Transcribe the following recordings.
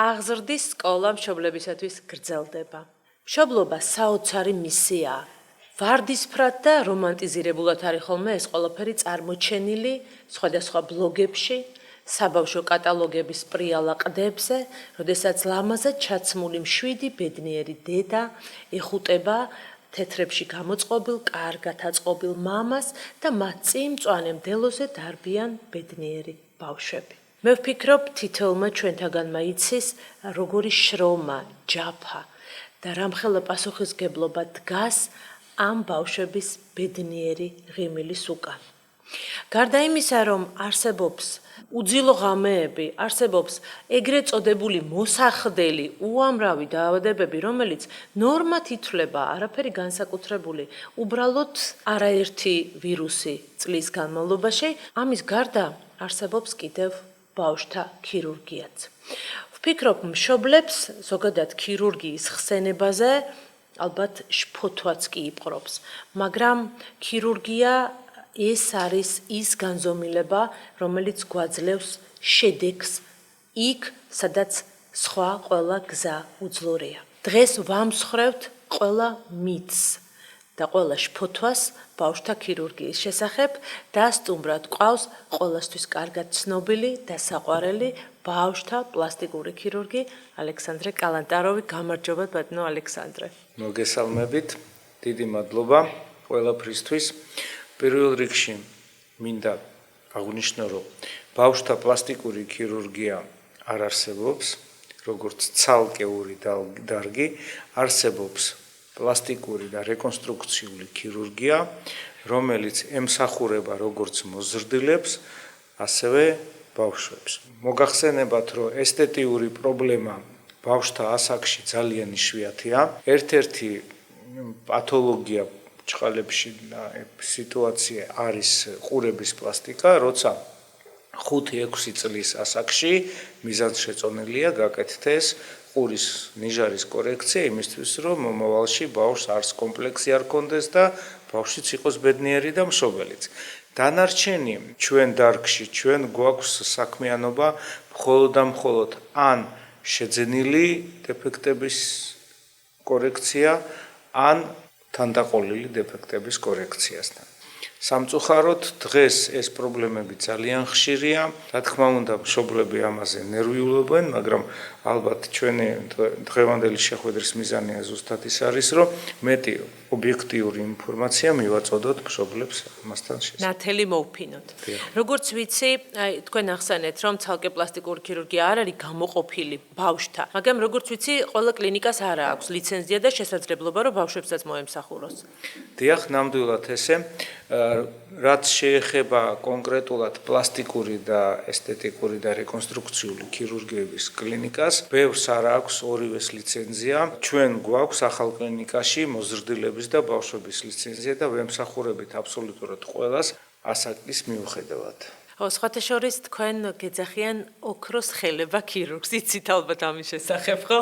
აღზრდის სკოლა მშობლებისათვის გრძელდება. მშობლობა საოცარი მისიაა. ვარდისფრად და რომანტიზირებულად არის ხოლმე ეს ყველაფერი წარმოჩენილი სხვადასხვა ბლოგებში, საბავშვო კატალოგების პრიალა ყდებზე, როდესაც ლამაზად ჩაცმული მშვიდი ბედნიერი დედა ეხუტება თეთრებში გამოწყობილ, კარგად აწყობილ მამას და მათ წინ მწვანე მდელოზე დარბიან ბედნიერი ბავშვები. მე ვფიქრობ, თითოეულმა ჩვენთაგანმა იცის, როგორი შრომა, ჯაფა და რამხელა პასუხისგებლობა დგას ამ ბავშვების ბედნიერი ღიმილის უკან. გარდა იმისა, რომ არსებობს უძილო ღამეები, არსებობს ეგრეთ წოდებული მოსახდელი უამრავი დაავადებები, რომელიც ნორმად ითვლება, არაფერი განსაკუთრებული, უბრალოდ არაერთი ვირუსი წლის განმავლობაში, ამის გარდა არსებობს კიდევ ბავშვთა ქირურგიაც. ვფიქრობ, მშობლებს ზოგადად ქირურგიის ხსენებაზე ალბათ შფოთვაც კი იპყრობს, მაგრამ ქირურგია ეს არის ის განზომილება, რომელიც გვაძლევს შედეგს იქ, სადაც სხვა ყველა გზა უძლურია. დღეს ვამსხვრევთ ყველა მითს და ყველა შფოთვას ბავშვთა ქირურგიის შესახებ და სტუმრად გვყავს ყველასთვის კარგად ცნობილი და საყვარელი ბავშვთა პლასტიკური ქირურგი ალექსანდრე კალანტაროვი. გამარჯობა ბატონო ალექსანდრე. მოგესალმებით, დიდი მადლობა ყველაფრისთვის. პირველ რიგში მინდა აღვნიშნო, რომ ბავშვთა პლასტიკური ქირურგია არ არსებობს, როგორც ცალკეული დარგი, არსებობს პლასტიკური და რეკონსტრუქციული ქირურგია, რომელიც ემსახურება როგორც მოზრდილებს, ასევე ბავშვებს. მოგახსენებათ, რომ ესთეტიური პრობლემა ბავშვთა ასაკში ძალიან იშვიათია. ერთ-ერთი პათოლოგია ჭყალებში სიტუაცია არის ყურების პლასტიკა, როცა 5-6 წლის ასაკში მიზანშეწონილია გაკეთდეს ყურის ნიჟარის კორექცია იმისთვის, რომ მომავალში ბავშვს არც კომპლექსი არ კონდეს და ბავშვიც იყოს ბედნიერი და მშობელიც. დანარჩენი ჩვენ დარგში, ჩვენ გვაქვს საქმიანობა მხოლოდ და მხოლოდ ან შეძენილი დეფექტების კორექცია, ან თანდაყოლილი დეფექტების კორექციასთან. სამწუხაროდ დღეს ეს პრობლემები ძალიან ხშირია, რა თქმა უნდა, მშობლები ამაზე ნერვიულობენ, მაგრამ ალბათ ჩვენი დღევანდელი შეხვედრის მიზანია ზუსტად ის არის, რომ მეტი ობიექტიური ინფორმაცია მივაწოდოთ მშობლებს ამასთან შესახებ. ნათელი მოვფინოთ. როგორც ვიცი, თქვენ ახსენეთ, რომ ცალკე პლასტიკური ქირურგია არ არის გამოყოფილი ბავშვთა, მაგრამ როგორც ვიცი, ყველა კლინიკას არ აქვს ლიცენზია და შესაძლებლობა, რომ ბავშვებსაც მოემსახუროს. დიახ, ნამდვილად ესე. რაც შეეხება კონკრეტულად პლასტიკური და ესთეტიკური და რეკონსტრუქციული ქირურგიების კლინიკას, ბევრს არ აქვს ორივეს ლიცენზია. ჩვენ გვაქვს ახალ კლინიკაში მოზრდილების და ბავშვების ლიცენზია და ვემსახურებით აბსოლუტურად ყველას ასაკის მიუხედავად. სხვათა შორის თქვენ გეძახიან ოქროს ხელება ქირურგს, იცით ალბათ ამის შესახებ, ხო?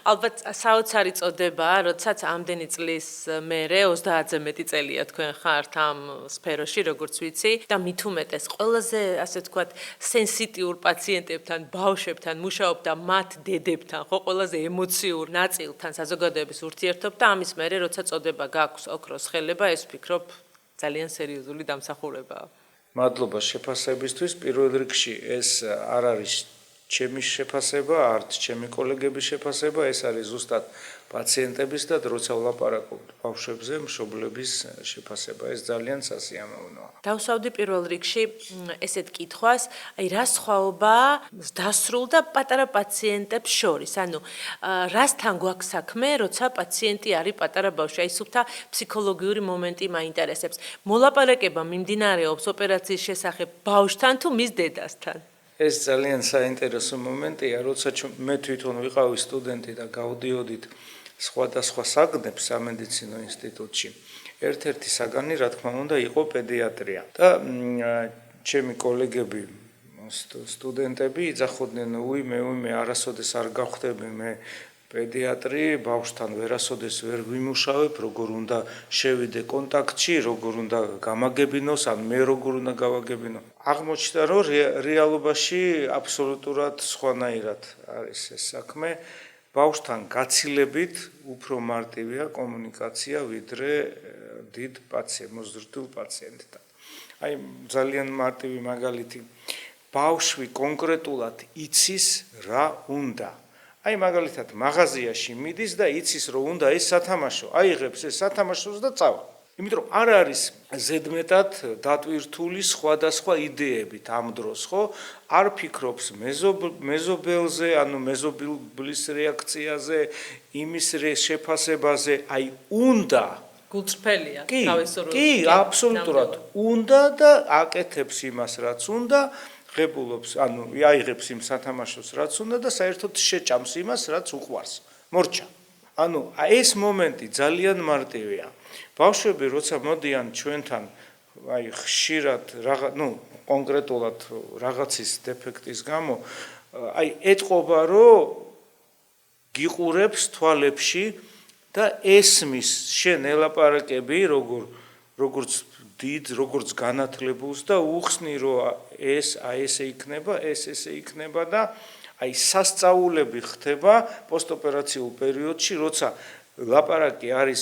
ალბათ საოცარი წოდებაა, როდესაც ამდენი წლის მერე 30-ზე მეტი წელია თქვენ ხართ ამ სფეროში, როგორც ვიცი, და მით უმეტეს ყველაზე, ასე ვთქვათ, სენსიტიურ პაციენტებთან, ბავშვებთან მუშაობ და მათ დედებთან, ხო, ყველაზე ემოციურ ნაწილთან საზოგადოების ურთიერთობ და ამის მერე, როცა წოდება გაქვს ოქროს ხელება, ეს ვფიქრობ ძალიან სერიოზული დამსახურებაა. მადლობა შეფასებისთვის. პირველ რიგში ეს არ არის ჩემი შეფასება, არც ჩემი კოლეგების შეფასება, ეს არის ზუსტად პაციენტების და როცა ვლაპარაკობთ ბავშვებზე, მშობლების შეფასება. ეს ძალიან სასიამოვნოა. დავსვავდი პირველ რიგში ესეთ კითხვას, რა სხვაობაა დასრულ და პატარა პაციენტებს შორის? ანუ რასთან გვაქვს საქმე, როცა პაციენტი არის პატარა ბავშვი? აი სუფთა ფსიქოლოგიური მომენტი მაინტერესებს. მოლაპარაკება მიმდინარეობს ოპერაციის შესახებ ბავშვთან თუ მის დედასთან? ეს ძალიან საინტერესო მომენტია, როცა მე თვითონ ვიყავი სტუდენტი და გავდიოდით სხვადასხვა საგნებს სამედიცინო ინსტიტუტში. ერთ-ერთი საგანი, რა თქმა უნდა, იყო პედიატრია. და ჩემი კოლეგები, სტუდენტები იძახოდნენ, უიმე, არასოდეს არ გავხდები მე პედიატრი ბავშვთან ვერასოდეს ვერ ვიმუშავებ, როგორ უნდა შევიდე კონტაქტში, როგორ უნდა გამაგებინოს, ან მე როგორ უნდა გავაგებინო. აღმოჩნდა, რომ რეალობაში აბსოლუტურად სხვანაირად არის ეს საქმე. ბავშვთან გაცილებით უფრო მარტივია კომუნიკაცია, ვიდრე დიდ მოზრდილ პაციენტთან. აი, ძალიან მარტივი მაგალითი. ბავშვი კონკრეტულად იცის რა უნდა. აი მაგალითად მაღაზიაში მიდის და იცის რომ უნდა ეს სათამაშო, აიღებს ეს სათამაშოს და წავა. იმიტომ რომ არ არის ზედმეტად დატვირთული სხვადასხვა იდეებით ამ დროს, ხო? არ ფიქრობს მეზობელზე, ანუ მეზობლის რეაქციაზე, იმის შეფასებაზე, აი უნდა გულწრფელია თავისუფლად. კი, აბსოლუტურად უნდა და აკეთებს იმას, რაც უნდა. ღებულობს, ანუ აიღებს იმ სათამაშოს, რაც უნდა და საერთოდ შეჭამს იმას, რაც უყვარს. მორჩა. ანუ ეს მომენტი ძალიან მარტივია. ბავშვები როცა მოდიან ჩვენთან, აი ხშირად კონკრეტულად რაღაცის დეფექტის gammo, აი ეთყობა, რომ გიყურებს თვალებში და ესმის შენ ელაპარაკები, როგორც როგორც განათლებულს და უხსნი, რომ ესე იქნება, ესე იქნება და აი სასწაულები ხდება პოსტოპერაციულ პერიოდში, როცა ლაპარაკი არის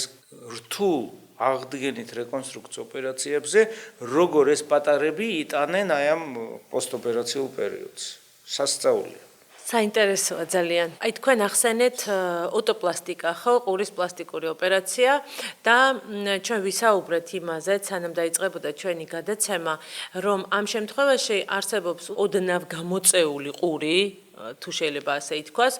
რთულ აღდგენით რეკონსტრუქციის ოპერაციებზე, როგორ ეს პატარები იტანენ აი ამ პოსტოპერაციულ პერიოდს. სასწაულია. საინტერესოა ძალიან. აი თქვენ ახსენეთ ოტოპლასტიკა, ხო, ყურის პლასტიკური ოპერაცია და ჩვენ ვისაუბრეთ იმაზე, სანამ დაიწყებოდა ჩვენი გადაცემა, რომ ამ შემთხვევაში არსებობს ოდნავ გამოწეული ყური, თუ შეიძლება ასე ითქვას,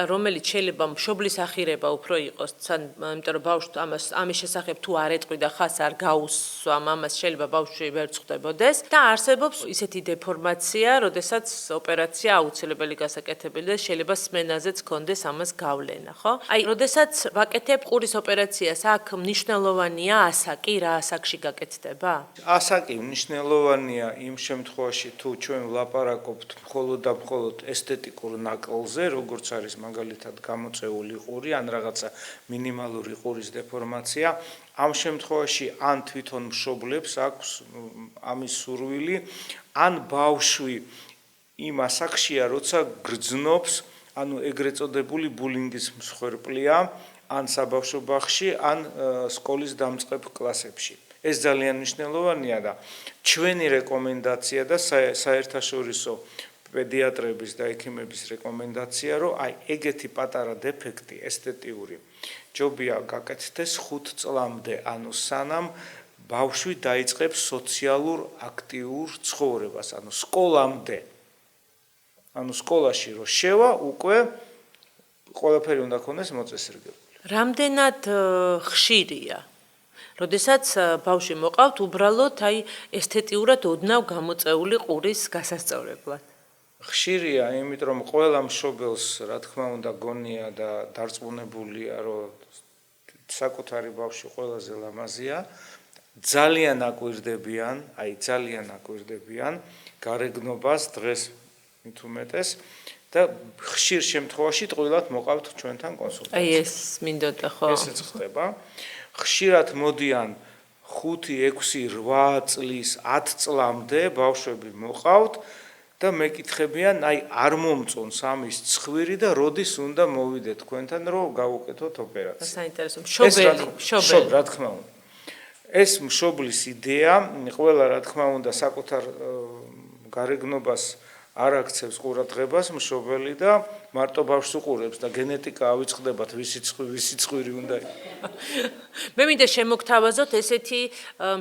რომელიც შეიძლება მშობლის ახირება უფრო იყოს, იმიტომ რომ ბავშვს ამის შესახებ თუ არ ეტყვი და ხას არ გაუსვა მამას, შეიძლება ბავშვი ვერ წხვდებოდეს და არსებობს ისეთი დეფორმაცია, როდესაც ოპერაცია აუცილებელი გასაკეთებელი და შეიძლება სმენაზეც კონდეს ამას გავლენა, ხო? აი, როდესაც ვაკეთებ ყურის ოპერაციას, აქ მნიშვნელოვანია ასაკი, რა ასაკში გაკეთდება? ასაკი მნიშვნელოვანია იმ შემთხვევაში, თუ ჩვენ ვლაპარაკობთ მხოლოდ და მხოლოდ ესთეტიკურ ნაკლზე, როგორც არის მაგალითად გამოწეული ყური, ან რაღაცა მინიმალური ყურის დეფორმაცია, ამ შემთხვევაში ან თვითონ მშობლებს აქვს ამის სურვილი, ან ბავშვი იმ ასაკშია, როცა გრძნობს, ანუ ეგრეთ წოდებული ბულინგის მსხვერპლია, ან საბავშვო ბაღში, ან სკოლის დამწყებ კლასებში. ეს ძალიან მნიშვნელოვანია და ჩვენი რეკომენდაცია და საერთაშორისო პედიატრების და ექიმების რეკომენდაცია, რომ აი ეგეთი პატარა დეფექტი ესთეტიური ჯობია გაკეთდეს 5 წლამდე, ანუ სანამ ბავშვი დაიწყებს სოციალურ აქტიურ ცხოვრებას, ანუ სკოლამდე. ანუ სკოლაში რო შევა, უკვე ყველაფერი უნდა ქონდეს მოწესრიგებული. რამდენად ხშირია? როდესაც ბავშვი მოყავთ უბრალოდ აი ესთეტიურად ოდნავ გამოწეული ყურის გასასწორებლად. ხშირია, იმიტომ რომ ყველა მშობელს, რა თქმა უნდა, გონია და დარწმუნებულია, რომ საკუთარი ბავშვი ყველაზე ლამაზია, ძალიან აკვირდებიან გარეგნობას დღეს მით უმეტეს და ხშირ შემთხვევაში ტყუილად მოყავთ ჩვენთან კონსულტაციას. აი ეს მინდოდა ხო? ესეც ხდება. ხშირად მოდიან 5, 6, 8 წლის, 10 წლამდე ბავშვები მოყავთ და მეკითხებიან, აი არ მომწონს ამის ცხვირი და როდის უნდა მოვიდეთ თქვენთან, რომ გავუკეთოთ ოპერაცია. საინტერესო. მშობელი, რა თქმა უნდა. ეს მშობლის იდეა, ყველა რა თქმა უნდა საკუთარ გარეგნობას არ აქცევს ყურადღებას მშობელი და მარტო ბავშვს უყურებს და გენეტიკა ავიწყდებათ ვისი ცხვირი უნდა იყოს. მე მინდა შემოგთავაზოთ ესეთი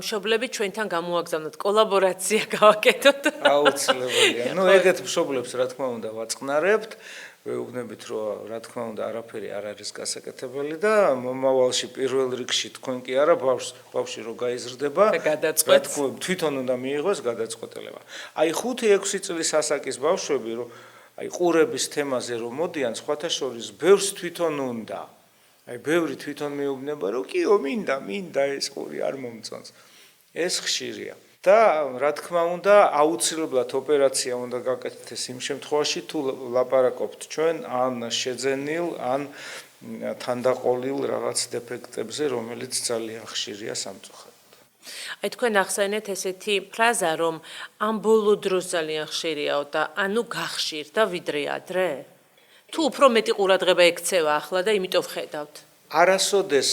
მშობლები ჩვენთან გამოაგზავნოთ, კოლაბორაცია გავაკეთოთ. აუცილებელია. ეგეთ მშობლებს რა თქმა უნდა ვაწყნარებთ. ვეუბნებით, რომ რა თქმა უნდა არაფერი არ არის გასაკეთებელი და მომავალში პირველ რიგში თქვენ კი არა ბავშვი რო გაიზრდება თვითონ უნდა მიიღოს გადაწყვეტილება. აი 5-6 წლის ასაკის ბავშვები რომ აი ყურების თემაზე რომ მოდიან, სხვათა შორის ბევრს თვითონ უნდა. აი ბევრი თვითონ მეუბნება, რომ კიო მინდა ეს ყური არ მომწონს. ეს ხშირია. და რა თქმა უნდა აუცილებლად ოპერაცია უნდა გაკეთდეს იმ შემთხვევაში თუ ლაპარაკობთ ჩვენ ან შეძენილ ან თანდაყოლილ რაღაც დეფექტებზე რომელიც ძალიან ხშირია სამწუხაროდ. აი თქვენ ახსენეთ ესეთი ფრაზა რომ ამ ბოლო დროს ძალიან ხშირიაო და ანუ გახშირდა ვიდრე ადრე? თუ უფრო მეტი ყურადღება ექცევა ახლა და იმიტომ ვხედავთ. არასოდეს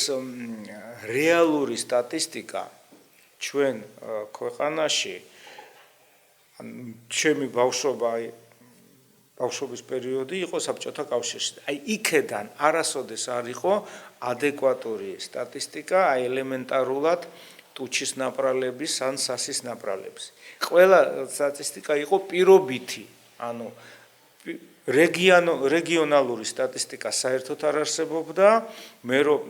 რეალური სტატისტიკა ჩვენ ქვეყანაში ჩემი ბავშვობის პერიოდი იყო საბჭოთა კავშირში. აი იქედან არასოდეს არ იყო ადეკვატური სტატისტიკა, აი ელემენტარულად ტუჩის ნაპრალების ან სასის ნაპრალების. ყველა სტატისტიკა იყო პირობითი, ანუ რეგიონალური სტატისტიკა საერთოდ არ არსებობდა. მე რომ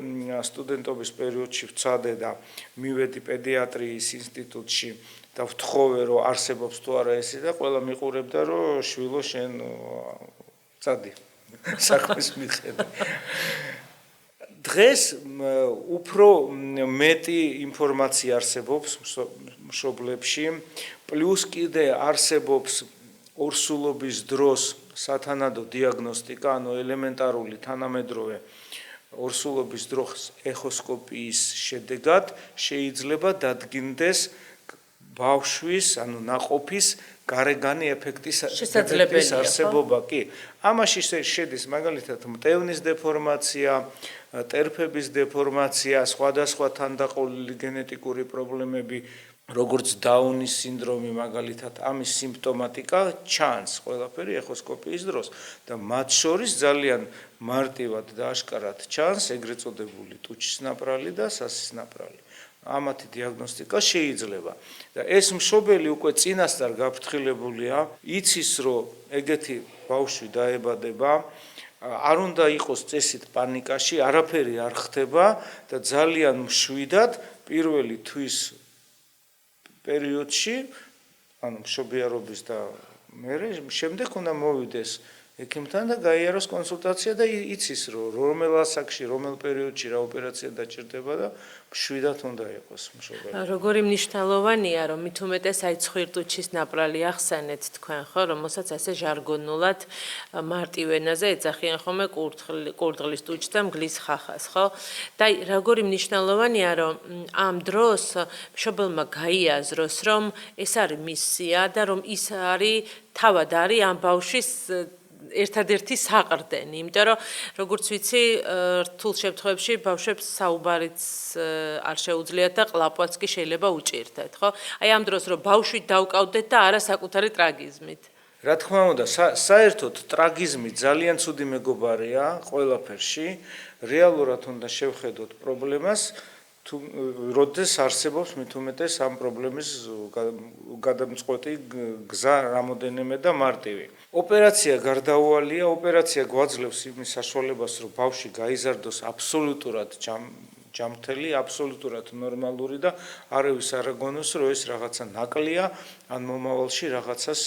სტუდენტობის პერიოდში ვცადე და მივედი პედიატრიის ინსტიტუტში და ვთხოვე რომ არსებობს თუ არა ესე და ყველა მიყურებდა რომ შვილო შენ წადი საქმის მიხედე. დღეს უფრო მეტი ინფორმაცია არსებობს მშობლებში, პლუს კიდე არსებობს ორსულობის დროს სათანადო დიაგნოსტიკა, ანუ ელემენტარული თანამედროვე ორსულობის დროს ეხოსკოპიის შედეგად შეიძლება დადგინდეს ბავშვის, ანუ ნაყოფის გარეგანი ეფექტის არსებობა. კი, ამაში შედის მაგალითად მტევნის დეფორმაცია, ტერფების დეფორმაცია, სხვადასხვა თანდაყოლილი გენეტიკური პრობლემები, როგორც დაუნის სინდრომი მაგალითად, ამის სიმპტომატიკა ჩანს ყველაფერი ეხოსკოპიის დროს და მათ შორის ძალიან მარტივად და აშკარად ჩანს ეგრეთ წოდებული ტუჩის ნაპრალი და სასის ნაპრალი. ამათი დიაგნოსტიკა შეიძლება და ეს მშობელი უკვე წინასწარ გაფრთხილებულია, იცის რომ ეგეთი ბავშვი დაებადება, არ უნდა იყოს წესით პანიკაში, არაფერი არ ხდება და ძალიან მშვიდად პირველი თვის პერიოდში, ანუ მშობიარობის და მერე შემდეგ უნდა მოვიდეს ექიმთან და გაიაროს კონსულტაცია და იცის რომ რომელ ასაკში, რომელ პერიოდში რა ოპერაცია დაჭირდება და მშვიდად უნდა იყოს მშობელი. როგორი მნიშვნელოვანია რომ მით უმეტეს აი ცხვირტუჩის ნაპრალი ახსენეთ თქვენ ხო, რომელსაც ასე ჟარგონულად მარტივ ენაზე ეძახიან ხოლმე კურდღლის ტუჩს და მგლის ხახას, ხო? და აი როგორი მნიშვნელოვანია რომ ამ დროს მშობელმა გაიაზროს რომ ეს არის მისია და რომ ის არის თავად არის ამ ბავშვის ერთადერთი საყრდენი, იმიტომ რომ როგორც ვიცი, რთულ შემთხვევებში ბავშვებს საუბარიც არ შეუძლიათ და ყლაპვაც კი შეიძლება უჭირდეთ, ხო? აი ამ დროს რომ ბავშვი დავკავდეთ და არა საკუთარი ტრაგიზმით. რა თქმა უნდა, საერთოდ ტრაგიზმი ძალიან ცუდი მეგობარია ყველაფერში, რეალურად უნდა შევხედოთ პრობლემას, თუ როდეს არსებობს მით უმეტეს ამ პრობლემის გადამწყვეტი გზა რამოდენიმე და მარტივი. ოპერაცია გარდაუვალია, ოპერაცია გვაძლევს იმის საშუალებას, რომ ბავშვი გაიზარდოს აბსოლუტურად ჯამთელი, აბსოლუტურად ნორმალური და არავის არ აგონოს, რომ ეს რაღაცა ნაკლია, ან მომავალში რაღაცას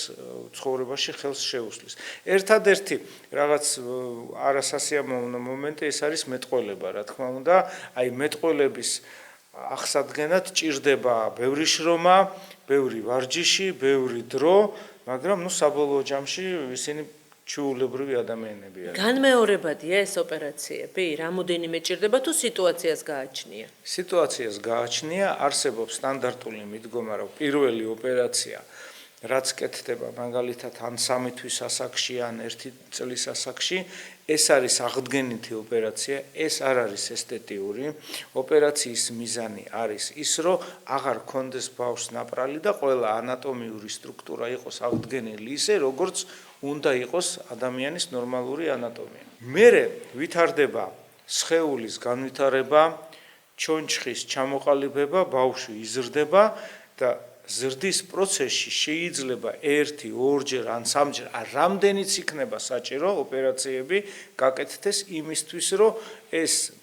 ცხოვრებაში ხელს შეუსლის. ერთადერთი რაღაც არასასიამოვნო მომენტი ეს არის მეტყველება, რა თქმა უნდა, აი მეტყველების აღსადგენად ჭირდება ბევრი შრომა, ბევრი ვარჯიში, ბევრი დრო, მაგრამ საბოლოო ჯამში ისინი ჩუულებრივი ადამიანები არიან. განმეორებადია ეს ოპერაციები? რამოდენიმე ჭირდება თუ სიტუაციას გააჩნია? სიტუაციას გააჩნია, არსებობს სტანდარტული მიდგომა, რომ პირველი ოპერაცია რაც კეთდება მაგალითად ან 3 თვის ასაკში, ან 1 წლის ასაკში, ეს არის აღდგენითი ოპერაცია, ეს არ არის ესთეტიური. ოპერაციის მიზანი არის ის, რომ აღარ კონდეს ბავშვს ნაპრალი და ყველა ანატომიური სტრუქტურა იყოს აღდგენილი ისე, როგორც უნდა იყოს ადამიანის ნორმალური ანატომია. მერე ვითარდება სხეულის განვითარება, ჩონჩხის ჩამოყალიბება, ბავშვი იზრდება და ზრდის პროცესში შეიძლება 1, 2 ან 3 რამდენიც იქნება საჭირო ოპერაციები გაკეთდეს იმისთვის, რომ ეს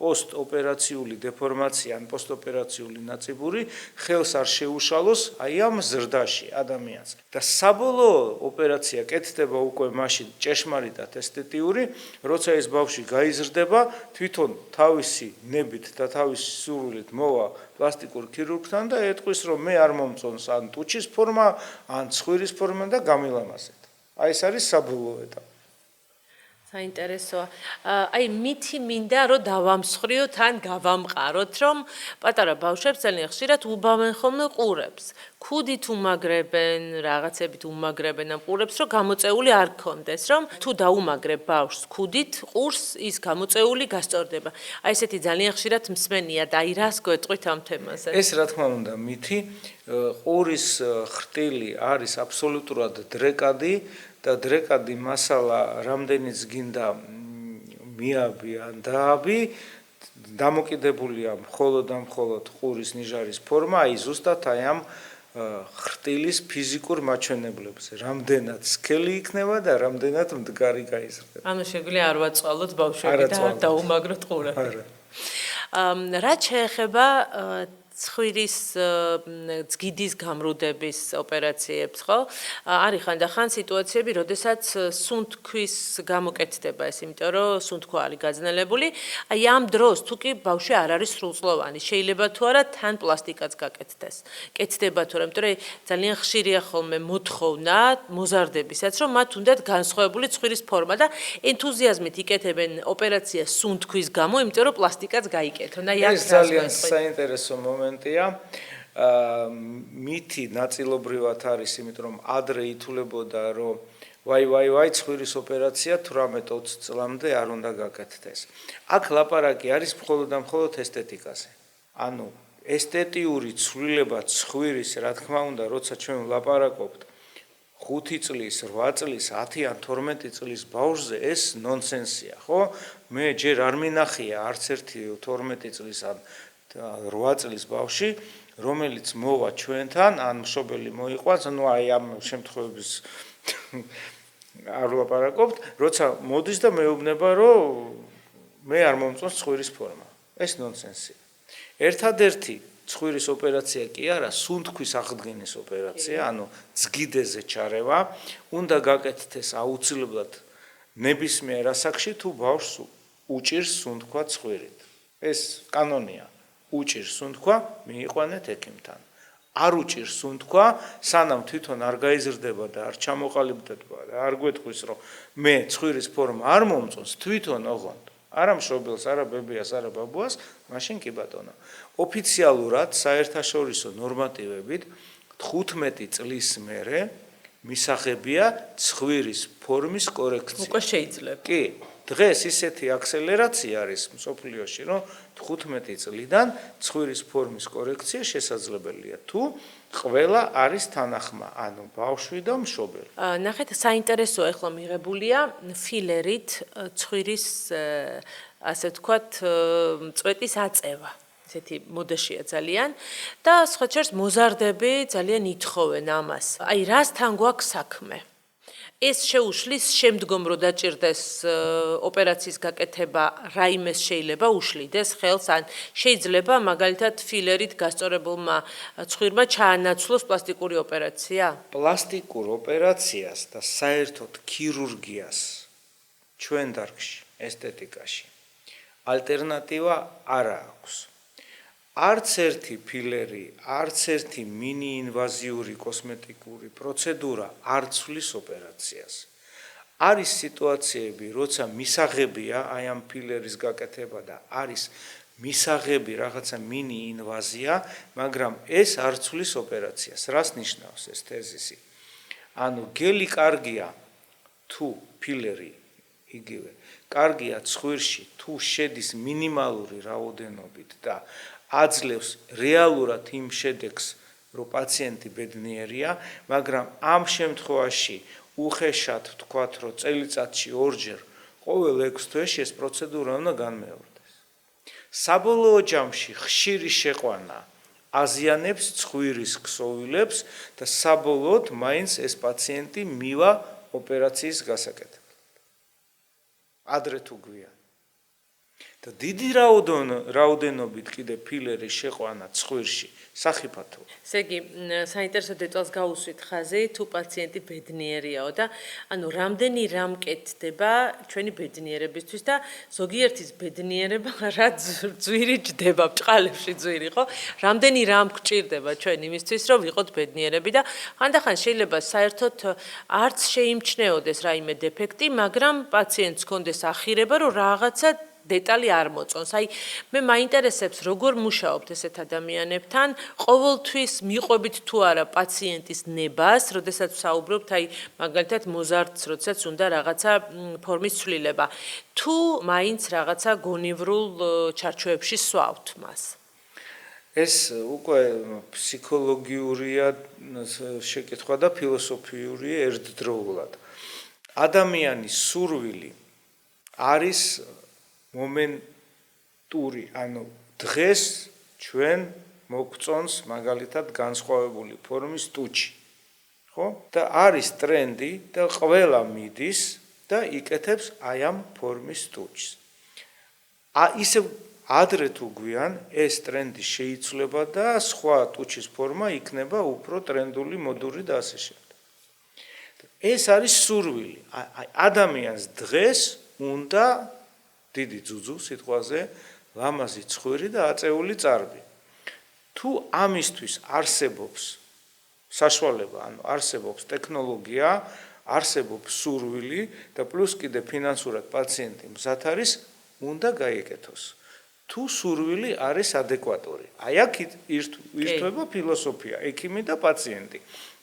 პოსტოპერაციული დეფორმაცია ან პოსტოპერაციული ნაწიბური ხელს არ შეუშალოს აი ამ ზრდაში ადამიანს. და საბოლოო ოპერაცია კეთდება უკვე მაშინ ჭეშმარიტად ესთეტიური, როცა ეს ბავშვი გაიზრდება, თვითონ თავისი ნებით და თავისი სურვილით მოვა პლასტიკურ ქირურგთან და ეტყვის, რომ მე არ მომწონს ან ტუჩის ფორმა, ან ცხვირის ფორმა და გამილამაზეთ. აი ეს არის საბოლოო ეტაპი. საინტერესოა. აი მითი მინდა რომ დავამსხვრიოთ ან გავამყაროთ, რომ პატარა ბავშვებს ძალიან ხშირად უბავენ ხოლმე ყურებს. ქუდით უმაგრებენ, რაღაცებით უმაგრებენ ამ ყურებს, რომ გამოწეული არ გქონდეს, რომ თუ დაუმაგრებ ბავშვს ქუდით, ყურს ის გამოწეული გასწორდება. აი ესეთი ძალიან ხშირად მსმენია და აი რას გვეტყვით ამ თემაზე? ეს რა თქმა უნდა მითი, ყურის ხრტილი არის აბსოლუტურად დრეკადი და დრეკადი მასალა რამდენიც გინდა მიაბი ან დააბი დამოკიდებულია მხოლოდ ყურის ნიჟარის ფორმა, აი ზუსტად აი ამ ხრტილის ფიზიკურ მაჩვენებლებზე, რამდენად სქელი იქნება და რამდენად მდგარი გაიზრდება. ანუ შეგვიძლია არ ვაწვალოთ ბავშვები და არ დაუმაგროთ ყურები. რაც შეეხება ცხვირის ძგიდის გამრუდების ოპერაციებს, ხო? არის ხანდახან სიტუაციები, როდესაც სუნთქვის გამოკეთდება ეს, იმიტომ რომ სუნთქვა არის გაძნელებული. აი ამ დროს თუ კი ბავშვი არ არის სრულწლოვანი, შეიძლება თუ არა თან პლასტიკაც გაკეთდეს. კეთდება თუ არა, იმიტომ რომ ძალიან ხშირია ხოლმე მოთხოვნა მოზარდებისაც, რომ მათ უნდათ განსხვავებული ცხვირის ფორმა და ენთუზიაზმით იკეთებენ ოპერაციას სუნთქვის გამო, იმიტომ რომ პლასტიკაც გაიკეთონ. აი ეს ძალიან საინტერესო მომენტია. მითი ნაწილობრივად არის, იმიტომ რომ ადრე ითვლებოდა, რომ ვაი, ცხვირის ოპერაცია 18-20 წლამდე არ უნდა გაკეთდეს. აქ ლაპარაკი არის მხოლოდ ესთეტიკაზე. ანუ ესთეტიური ცვლილება ცხვირის, რა თქმა უნდა, როცა ჩვენ ვლაპარაკობთ 5 წლის, 8 წლის, 10 ან 12 წლის ბავშვზე, ეს ნონსენსია, ხო? მე ჯერ არ მინახია არც ერთი 12 წლის ან 8 წლის ბავშვი, რომელიც მოვა ჩვენთან, ან მშობელი მოიყვანს, ანუ აი ამ შემთხვევების არ ვლაპარაკობთ, როცა მოდის და მეუბნება, რომ მე არ მომწონს ცხვირის ფორმა. ეს ნონსენსია. ერთადერთი ცხვირის ოპერაცია კი არა, სუნთქვის აღდგენის ოპერაცია, ანუ ძგიდეზე ჩარევა, უნდა გაკეთდეს აუცილებლად ნებისმიერ ასაკში, თუ ბავშვს უჭირს სუნთქვა ცხვირით. ეს კანონია. უჭირს სუნთქვა, მიიყვანეთ ექიმთან. არ უჭირს სუნთქვა, სანამ თვითონ არ გაიზრდება და არ ჩამოყალიბდება და არ გვეტყვის, რომ მე ცხვირის ფორმა არ მომწონს, თვითონ ოღონდ. არა მშობელს, არა ბებიას, არა ბაბუას, მაშინ კი ბატონო. ოფიციალურად საერთაშორისო ნორმატივებით 15 წლის მერე მისაღებია ცხვირის ფორმის კორექცია. უკვე შეიძლება. კი, დღეს ისეთი აქსელერაცია არის მსოფლიოში, რომ 15 წლიდან ცხვირის ფორმის კორექცია შესაძლებელია, თუ ყველა არის თანახმა, ანუ ბავშვი და მშობელი. ნახეთ, საინტერესო ახლა მიღებულია ფილერით ცხვირის, ასე ვთქვათ, წვეტის აწევა. ესეთი მოდაშია ძალიან და სხვა შორის მოზარდები ძალიან ითხოვენ ამას. აი, რასთან გვაქვს საქმე? ეს შეუშლის შემდგომ რომ დაჭირდეს ოპერაციის გაკეთება, რაიმეს შეიძლება უშლიდეს ხელს, ან შეიძლება მაგალითად ფილერით გასწორებულმა ცხვირმა ჩაანაცვლოს პლასტიკური ოპერაცია? პლასტიკურ ოპერაციას და საერთოდ ქირურგიას ჩვენ დარგში, ესთეტიკაში ალტერნატივა არ აქვს. არც ერთი ფილერი, არც ერთი მინიინვაზიური კოსმეტიკური პროცედურა არ ცვლის ოპერაციას. არის სიტუაციები, როცა მისაღებია აი ამ ფილერის გაკეთება და არის მისაღები რაღაცა მინიინვაზია, მაგრამ ეს არ ცვლის ოპერაციას. რას ნიშნავს ეს თეზისი? ანუ გელი კარგია თუ ფილერი იგივე, კარგია ცხვირში თუ შედის მინიმალური რაოდენობით და აძლევს რეალურად იმ შედეგს, რომ პაციენტი ბედნიერია, მაგრამ ამ შემთხვევაში უხეშად ვთქვათ, რომ წელიწადში ორჯერ ყოველ 6 თვეში ეს პროცედურა უნდა განმეორდეს. საბოლოო ჯამში ხშირი შეყვანა აზიანებს ცხვირის ქსოვილებს და საბოლოოდ მაინც ეს პაციენტი მივა ოპერაციის გასაკეთებლად. ადრე თუ გვიან. და დიდი რაოდენობით კიდე ფილერი შეყვანა ცხვირში სახიფათოა. ესე იგი, საინტერესო დეტალს გაუსვით ხაზი, თუ პაციენტი ბედნიერიაო და ანუ რამდენი რამ კეთდება ჩვენი ბედნიერებისთვის და ზოგიერთის ბედნიერება რა ძვირი ჯდება, ბჭყალებში ძვირი, ხო? რამდენი რამ გჭირდება ჩვენ იმისთვის, რომ ვიყოთ ბედნიერები და ხანდახან შეიძლება საერთოდ არც შეიმჩნეოდეს რაიმე დეფექტი, მაგრამ პაციენტს ჰქონდეს ახირება, რომ რაღაცა დეტალი არ მოწონს. აი, მე მაინტერესებს, როგორ მუშაობთ ესეთ ადამიანებთან, ყოველთვის მიყვებით თუ არა პაციენტის ნებას, როდესაც ვსაუბრობთ, აი, მაგალითად მოზარდს, როდესაც უნდა რაღაცა ფორმის ცვლილება, თუ მაინც რაღაცა გონივრულ ჩარჩოებში სვავთ მას. ეს უკვე ფსიქოლოგიურია შეკითხვა და ფილოსოფიურია ერთდროულად. ადამიანის სურვილი არის მომენტური, ანუ დღეს ჩვენ მოგწონს მაგალითად განსხვავებული ფორმის ტუჩი. ხო? და არის ტრენდი და ყველა მიდის და იკეთებს აი ამ ფორმის ტუჩს. ისევ ადრე თუ გვიან ეს ტრენდი შეიცვლება და სხვა ტუჩის ფორმა იქნება უფრო ტრენდული, მოდური და ასე შემდეგ. ეს არის სურვილი. აი ადამიანს დღეს უნდა დიდი ძუძუ სიტყვაზე, ლამაზი ცხვირი და აწეული წარბი. თუ ამისთვის არსებობს საშუალება, ანუ არსებობს ტექნოლოგია, არსებობს სურვილი და პლუს კიდე ფინანსურად პაციენტი მზად არის, უნდა გაიკეთოს. თუ სურვილი არის ადეკვატური. აი აქ ირთვება ფილოსოფია, ექიმი და პაციენტი.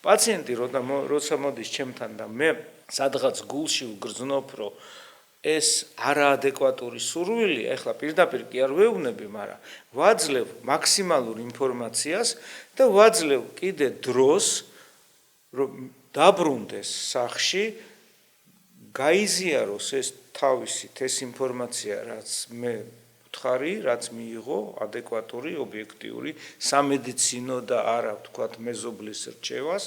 პაციენტი როცა მოდის ჩემთან და მე სადღაც გულში ვგრძნობ, რომ ეს არაადეკვატური სურვილი, ეხლა პირდაპირ კი არ ვეუბნები, მაგრამ ვაძლევ მაქსიმალურ ინფორმაციას და ვაძლევ კიდე დროს, რომ დაბრუნდეს სახლში, გაიზიაროს ეს თავისით ეს ინფორმაცია, რაც მე ვთხარი, რაც მიიღო, ადეკვატური, ობიექტიური, სამედიცინო და არა, ვთქვათ, მეზობლის რჩევას.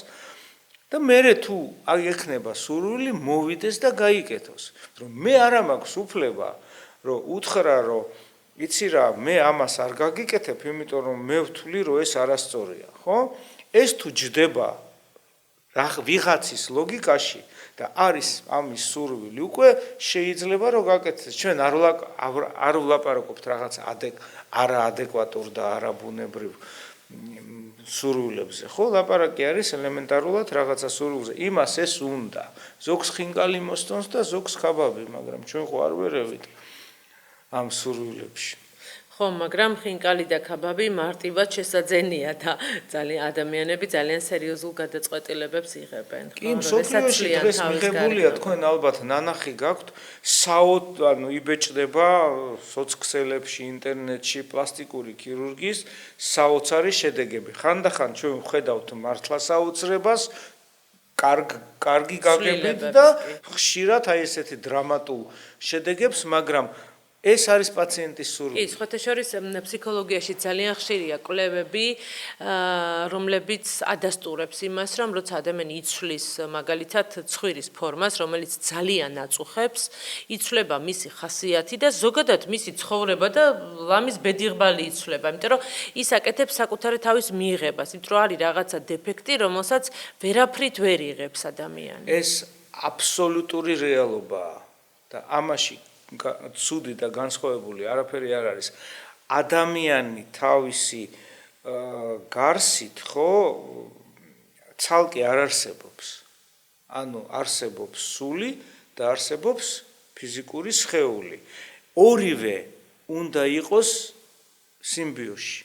და მერე თუ აღექნება სურვილი, მოვიდეს და გაიკეთოს. რომ მე არა მაქვს უფლება, რომ უთხრა, რომ იცი რა, მე ამას არ გაგიკეთებ, იმიტომ რომ მე ვთვლი, რომ ეს არასწორია, ხო? ეს თუ ჯდება ვიღაცის ლოგიკაში და არის ამის სურვილი, უკვე შეიძლება რომ გაკეთდეს. ჩვენ არ ვლაპარაკობთ რაღაც არაადეკვატურ და არაბუნებრივ სურვილებზე, ხო? ლაპარაკი არის ელემენტარულად რაღაცა სურვილზე. იმას ეს უნდა. ზოგს ხინკალი მოსწონს და ზოგს ქაბაბი, მაგრამ ჩვენ ხო არ ვერევით ამ სურვილებში. ხო, მაგრამ ხინკალი და ქაბაბი მარტივად შესაძენია და ძალიან ადამიანები ძალიან სერიოზულ გადაწყვეტილებებს იღებენ. კი, მსოფლიოში დღეს მიღებულია, თქვენ ალბათ ნანახი გაქვთ, ანუ იბეჭდება სოციქსელებში, ინტერნეტში პლასტიკური ქირურგიის საოცარი შედეგები. ხანდახან ჩვენ ვხედავთ მართლა საოცრებას, კარგი გაგებით და ხშირად აი ესეთი დრამატულ შედეგებს, მაგრამ ეს არის პაციენტის სურვილი. კი, სხვათა შორის ფსიქოლოგიაში ძალიან ხშირია კვლევები, რომლებიც ადასტურებს იმას, რომ როცა ადამიანი იცვლის მაგალითად ცხვირის ფორმას, რომელიც ძალიან აწუხებს, იცვლება მისი ხასიათი და ზოგადად მისი ცხოვრება და ლამის ბედიღბალი იცვლება, იმიტომ რომ ის აკეთებს საკუთარი თავის მიიღებას, იმიტომ რომ არის რაღაცა დეფექტი, რომელსაც ვერაფრით ვერ იღებს ადამიანი. ეს აბსოლუტური რეალობაა და ამაში ცუდი და განსხვავებული არაფერი არ არის. ადამიანი თავისი გარსით, ხო, ცალკე არ არსებობს. ანუ არსებობს სული და არსებობს ფიზიკური სხეული. ორივე უნდა იყოს სიმბიოზში.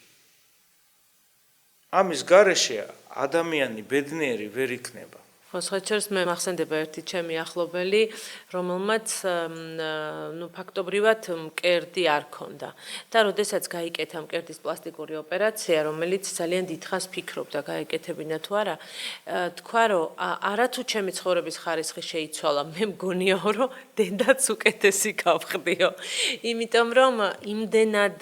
ამის გარეშე ადამიანი ბედნიერი ვერ იქნება. ხო, სხვაჩერს მე მახსენდება ერთი ჩემი ახლობელი, რომელმაც ფაქტობრივად მკერდი არ ქონდა. და როდესაც გაიკეთა მკერდის პლასტიკური ოპერაცია, რომელიც ძალიან დიდხანს ფიქრობდა გაეკეთებინა თუ არა, თქვა, რომ არათუ ჩემი ცხოვრების ხარისხი შეიცვალა, მე მგონიაო, რომ დედაც უკეთესი გავხდიო. იმიტომ რომ იმდენად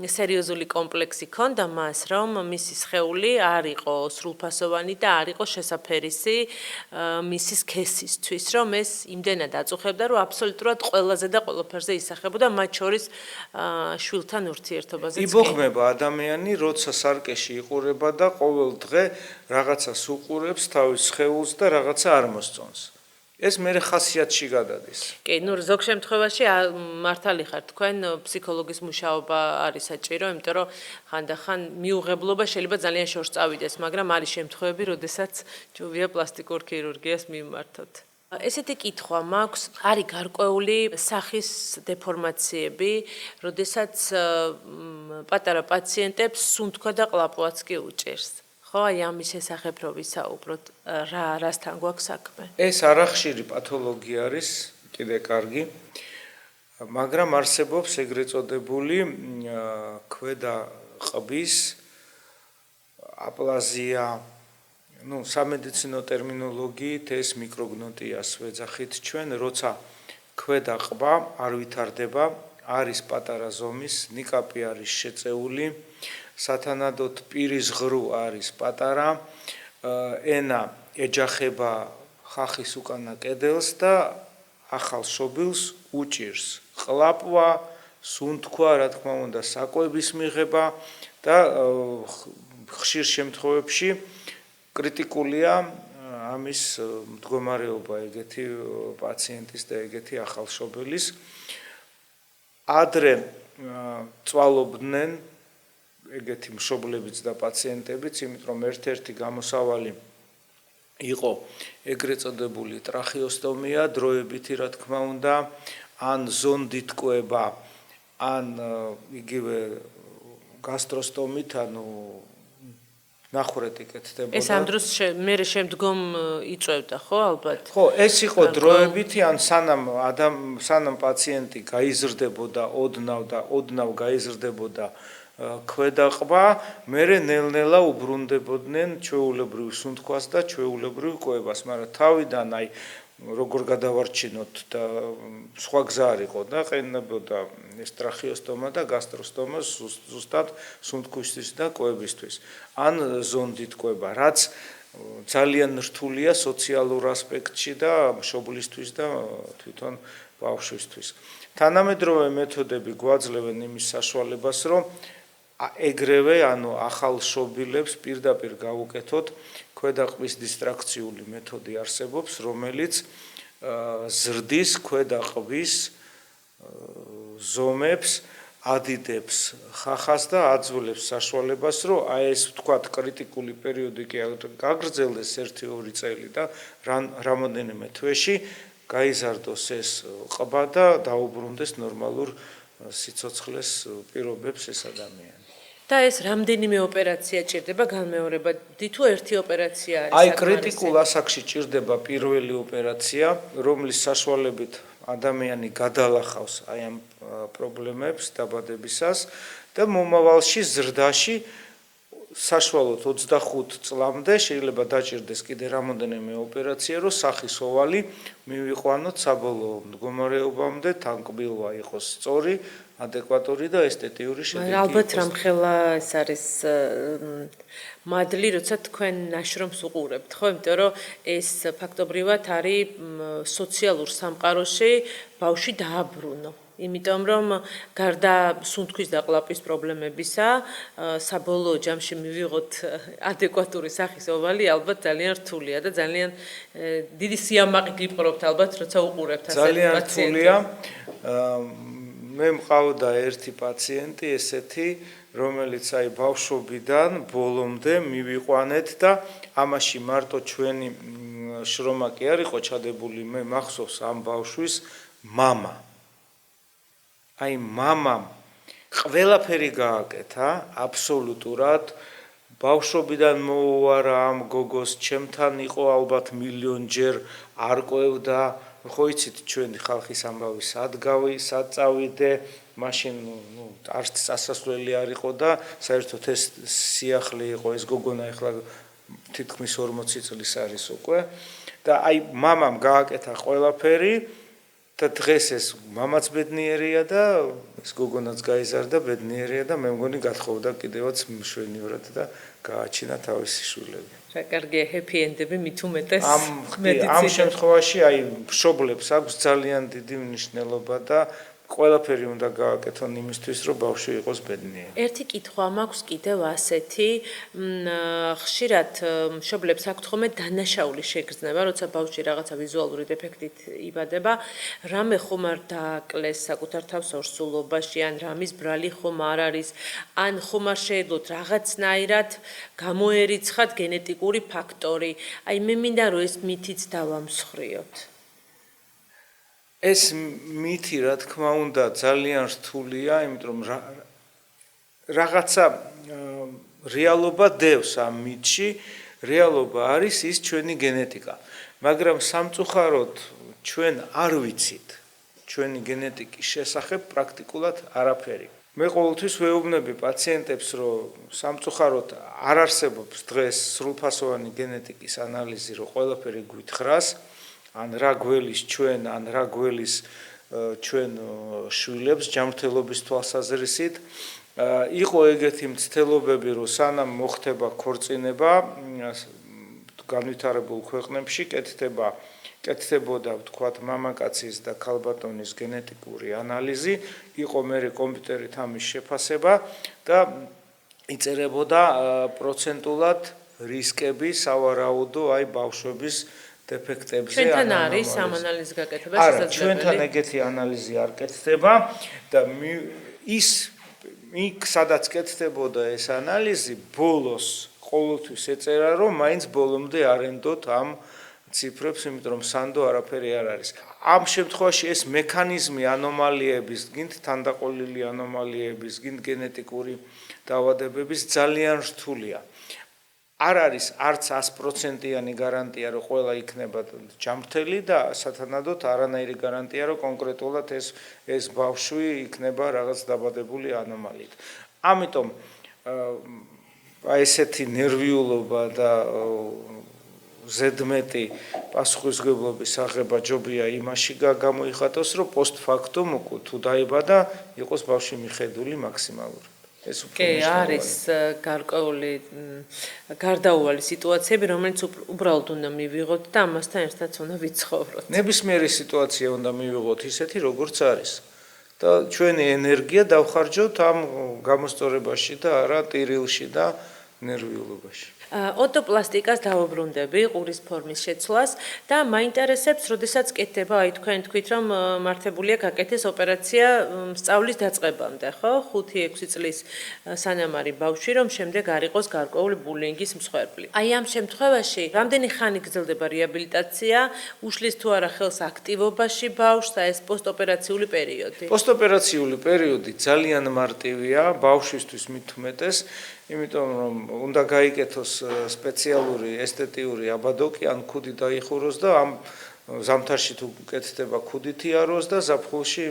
სერიოზული კომპლექსი ქონდა მას, რომ მისი სხეული არ იყო სრულფასოვანი და არ იყო შესაფერისი მისი სქესისთვის, რომ ეს იმდენად აწუხებდა, რომ აბსოლუტურად ყველაზე და ყველაფერზე ისახებოდა, მათ შორის შვილთან ურთიერთობაზეც. იბოხმება ადამიანი, როცა სარკეში იყურება და ყოველ დღე რაღაცას უყურებს თავის სხეულს და რაღაცა არ მოსწონს. ეს მერე ხასიათში გადადის. კი, ნუ ზოგ შემთხვევაში მართალი ხართ თქვენ, ფსიქოლოგის მუშაობა არის საჭირო, იმიტომ რომ ხანდახან მიუღებლობა შეიძლება ძალიან შორს წავიდეს, მაგრამ არის შემთხვევები, როდესაც ჯობია პლასტიკურ ქირურგიას მიმართოთ. ესეთი კითხვა მაქვს, არის გარკვეული სახის დეფორმაციები, როდესაც პატარა პაციენტებს სუნთქვა და ყლაპოაც კი უჭირს. ხო, აი ამის შესახებ რო ვისაუბროთ, რასთან გვაქვს საქმე? ეს არახშირი პათოლოგია არის, კიდე კარგი, მაგრამ არსებობს ეგრეთ წოდებული ქვედა ყბის აპლაზია, სამედიცინო ტერმინოლოგიით ეს მიკროგნოტიას ვეძახით ჩვენ, როცა ქვედა ყბა არ ვითარდება, არის პატარა ზომის, ნიკაპი არის შეწეული, სათანადოდ პირის ღრუ არის პატარა, ენა ეჯახება ხახის უკანა კედელს და ახალ შობილს უჭირს. ყლაპვა, სუნთქვა, რა თქმა უნდა, საკვების მიღება და ხშირ შემთხვევებში კრიტიკულია ამის მდგომარეობა ეგეთი პაციენტის და ეგეთი ახალშობილის. ადრე წვალობდნენ ეგეთი მშობლებიც და პაციენტებიც, იმიტომ რომ ერთ-ერთი გამოსავალი იყო ეგრეთ წოდებული ტრახეოსტომია, დროებითი რა თქმა უნდა, ან ზონდით კვება, ან იგივე გასტროსტომით, ანუ ნახურეთი კეთდებოდა. ეს ამ დროს მე შემდგომ იწევდა, ხო, ალბათ? ხო, ეს იყო დროებითი, ან სანამ პაციენტი გაიზრდებოდა ოდნავ და ოდნავ გაიზრდებოდა ქვედა ყბა, მერე ნელ-ნელა უბრუნდებოდნენ ჩვეულებრივ სუნთქვას და ჩვეულებრივ კვებას, მაგრამ თავიდან აი როგორ გადავარჩინოთ და სხვა გზა არ იყო და ყენებოდა ეს ტრახეოსტომა და გასტროსტომა ზუსტად სუნთქვისთვის და კვებისთვის. ან ზონდით კვება, რაც ძალიან რთულია სოციალურ ასპექტში და მშობლისთვის და თვითონ ბავშვისთვის. თანამედროვე მეთოდები გვაძლევენ იმის საშუალებას, რომ ეგრევე, ანუ ახალშობილებს პირდაპირ გავუკეთოთ ქვედა ყბის დისტრაქციული მეთოდი არსებობს, რომელიც ზრდის ქვედა ყბის ზომებს ადიდებს ხახას და აძლევს საშუალებას, რომ აი ეს ვთქვათ კრიტიკული პერიოდი კი გაგრძელდეს 1-2 წელი და რამოდენიმე თვეში გაიზარდოს ეს ყბა და დაუბრუნდეს ნორმალურ სიცოცხლეს პირობებს ეს ადამიანი. და ეს რამდენიმე ოპერაცია ჭირდება განმეორებადი თუ ერთი ოპერაცია არის? აი კრიტიკულ ასაკში ჭირდება პირველი ოპერაცია, რომლის საშუალებით ადამიანი გადალახავს აი ამ პრობლემებს დაბადებისას და მომავალში ზრდაში საშუალოდ 25 წლამდე შეიძლება დაჭირდეს კიდე რამოდენიმე ოპერაცია, რომ სახის ოვალი მივიყვანოთ საბოლოო მდგომარეობამდე, თან კბილვა იყოს სწორი, ადეკვატური და ესთეტიური შედეგი. ალბათ რამხელა ეს არის მადლი, როცა თქვენ ნაშრომს უყურებთ, ხო? იმიტომ რომ ეს ფაქტობრივად არის სოციალურ სამყაროში ბავშვი დააბრუნო. იმიტომ რომ გარდა სუნთქვის და ყლაპის პრობლემებისა, საბოლოო ჯამში მივიღოთ ადეკვატური სახის ოვალი ალბათ ძალიან რთულია და ძალიან დიდი სიამაყე გიპყრობთ ალბათ, როცა უყურებთ ასეთ პაციენტებს. ძალიან რთულია. მე მყავდა ერთი პაციენტი ესეთი, რომელიც აი ბავშვობიდან ბოლომდე მივიყვანეთ და ამაში მარტო ჩვენი შრომა კი არ იყო ჩადებული, მე მახსოვს ამ ბავშვის მამა. აი მამამ ყველაფერი გააკეთა, აბსოლუტურად ბავშვობიდან მოუვარა ამ გოგოს, ჩემთან იყო ალბათ მილიონჯერ არ ყვევდა, ხო იცით ჩვენი ხალხის ამბავი სად წავიდე, მაშინ არც წასასვლელი არ იყო და საერთოდ ეს სიახლე იყო ეს გოგონა ახლა თითქმის 40 წლის არის უკვე და აი მამამ გააკეთა ყველაფერი და დღეს ეს მამაც ბედნიერია და ეს გოგონაც გაიზარდა ბედნიერია და მე მგონი გათხოვდა კიდევაც მშვენივრად და გააჩინა თავისი შვილები. რა კარგია ჰეპი ენდები მით უმეტეს ამ შემთხვევაში აი მშობლებს აქვს ძალიან დიდი მნიშვნელობა და ყველაფერი უნდა გააკეთონ იმისთვის, რომ ბავშვი იყოს ბედნიერი. ერთი კითხვა მაქვს კიდევ ასეთი, ხშირად მშობლებს აქვთ ხოლმე დანაშაული შეგრძნება, როცა ბავშვი რაღაცა ვიზუალური დეფექტით იბადება, რამე ხომ არ დააკლეს საკუთარ თავს ორსულობაში, ან რამის ბრალი ხომ არ არის, ან ხომ არ შეეძლოთ რაღაცნაირად გამოერიცხათ გენეტიკური ფაქტორი. აი მე მინდა რომ ეს მითიც დავამსხვრიოთ. ეს მითი რა თქმა უნდა ძალიან რთულია, იმიტომ რომ რაღაცა რეალობა დევს ამ მითში, რეალობა არის ის ჩვენი გენეტიკა. მაგრამ სამწუხაროდ ჩვენ არ ვიცით ჩვენი გენეტიკის შესახებ პრაქტიკულად არაფერი. მე ყოველთვის ვეუბნები პაციენტებს, რომ სამწუხაროდ არ არსებობს დღეს სრულფასოვანი გენეტიკის ანალიზი, რომ ყველაფერი გვითხრას. ან რა გველის ჩვენ, ან რა გველის ჩვენ შვილებს ჯანმრთელობის თვალსაზრისით. იყო ეგეთი მცდელობები, რომ სანამ მოხდება ქორწინება, განვითარებულ ქვეყნებში კეთდებოდა ვთქვათ მამაკაცის და ქალბატონის გენეტიკური ანალიზი, იყო მერე კომპიუტერით ამის შეფასება და იწერებოდა პროცენტულად რისკები სავარაუდო აი ბავშვების დეფექტებზე. ჩვენთან არის ამ ანალიზის გაკეთება შესაძლებელი? არა, ჩვენთან ეგეთი ანალიზი არ კეთდება და ის სადაც კეთდებოდა ეს ანალიზი, ბოლოს ყოველთვის ეწერა, რომ მაინც ბოლომდე არ ენდოთ ამ ციფრებს, იმიტომ რომ სანდო არაფერი არ არის. ამ შემთხვევაში ეს მექანიზმი ანომალიების, გინდ თანდაყოლილი ანომალიების, გინდ გენეტიკური დაავადებების ძალიან რთულია. არ არის არც 100%-იანი გარანტია, რომ ყველა იქნება ჯანმრთელი და სათანადოდ არანაირი გარანტია, რომ კონკრეტულად ეს ბავშვი იქნება რაღაც დაბადებული ანომალიით. ამიტომ აი ესეთი ნერვიულობა და ზედმეტი პასუხისმგებლობის აღება ჯობია იმაში გამოიხატოს, რომ პოსტფაქტუმ თუ დაიბადა, იყოს ბავშვი მიხედული მაქსიმალურად. კი, არის გარდაუვალი სიტუაციები, რომელიც უბრალოდ უნდა მივიღოთ და ამასთან ერთად უნდა ვიცხოვროთ. ნებისმიერი სიტუაცია უნდა მივიღოთ ისეთი, როგორც არის. და ჩვენი ენერგია დავხარჯოთ ამ გამოსწორებაში და არა ტირილში და ნერვიულობაში. ოტოპლასტიკას დავუბრუნდები, ყურის ფორმის შეცვლას და მაინტერესებს, როდესაც კეთდება, აი თქვენ თქვით, რომ მართებულია გაკეთეს ოპერაცია სწავლის დაწყებამდე, ხო? 5-6 წლის სანამ არის ბავშვი, რომ შემდეგ არ იყოს გარკვეული ბულინგის მსხვერპლი. აი ამ შემთხვევაში, რამდენი ხანი გრძელდება რეაბილიტაცია, უშლის თუ არა ხელს აქტივობაში ბავშვს და ეს პოსტოპერაციული პერიოდი? პოსტოპერაციული პერიოდი ძალიან მარტივია, ბავშვისთვის მით უმეტეს, იმიტომ რომ უნდა გაიკეთოს სპეციალური ესთეტიური აბადოკი ან ქუდი დაიხუროს და ამ ზამთარში თუ კეთდება ქუდით იაროს და ზაფხულში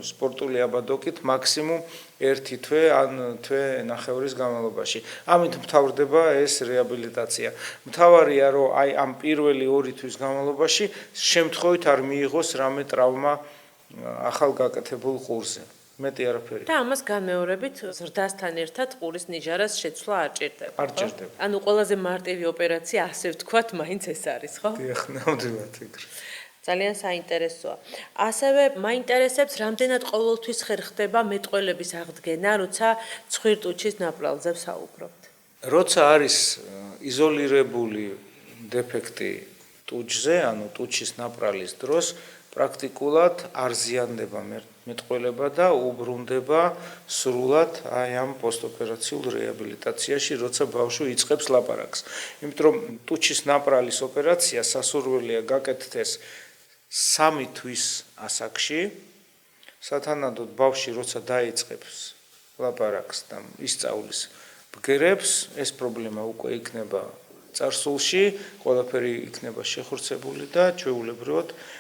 სპორტული აბადოკით მაქსიმუმ 1 თვე ან თვე ნახევრის განმავლობაში. ამით მთავრდება ეს რეაბილიტაცია. მთავარია რომ აი ამ პირველი 2 თვის განმავლობაში შემთხვევით არ მიიღოს რამე ტრავმა ახალ გაკეთებულ ყურზე. მეტი არაფერი. და ამას განმეორებით ზრდასთან ერთად ყურის ნიჟარას შეცვლა არ ჭირდება. არ ჭირდება. ანუ ყველაზე მარტივი ოპერაცია, ასე ვთქვათ, მაინც ეს არის, ხო? დიახ, ნამდვილად ეგრე. ძალიან საინტერესოა. ასევე მაინტერესებს, რამდენად ყოველთვის ხერხდება მეტყველების აღდგენა, როცა ცხვირტუჩის ნაპრალზე ვსაუბრობთ. როცა არის იზოლირებული დეფექტი ტუჩზე, ანუ ტუჩის ნაპრალის დროს, პრაქტიკულად არ ზიანდება მეტყველება და უბრუნდება სრულად აი ამ პოსტოპერაციულ რეაბილიტაციაში, როცა ბავშვი იწყებს ლაპარაკს. იმიტომ რომ ტუჩის ნაპრალის ოპერაცია სასურველია გაკეთდეს 3 თვის ასაკში, სათანადოდ ბავშვი როცა დაიწყებს ლაპარაკს და ისწავლის ბგერებს, ეს პრობლემა უკვე იქნება წარსულში, ყველაფერი იქნება შეხორცებული და ჩვეულებრივად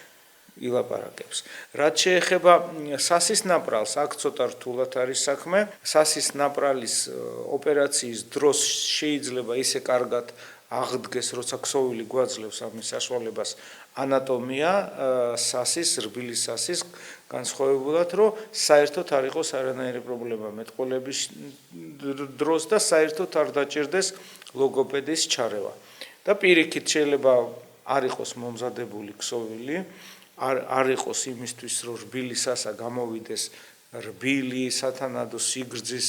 ილაპარაკებს. რაც შეეხება სასის ნაპრალს, აქ ცოტა რთულად არის საქმე. სასის ნაპრალის ოპერაციის დროს შეიძლება ისე კარგად აღდგეს, როცა ქსოვილი გვაძლევს ამის საშუალებას ანატომია სასის, რბილი სასის განსხვავებულად, რომ საერთოდ არ იყოს არანაირი პრობლემა მეტყველების დროს და საერთოდ არ დაჭირდეს ლოგოპედის ჩარევა. და პირიქით შეიძლება არ იყოს მომზადებული ქსოვილი, არ იყოს იმისთვის, რომ რბილი სასა გამოვიდეს რბილი, სათანადო სიგრძის,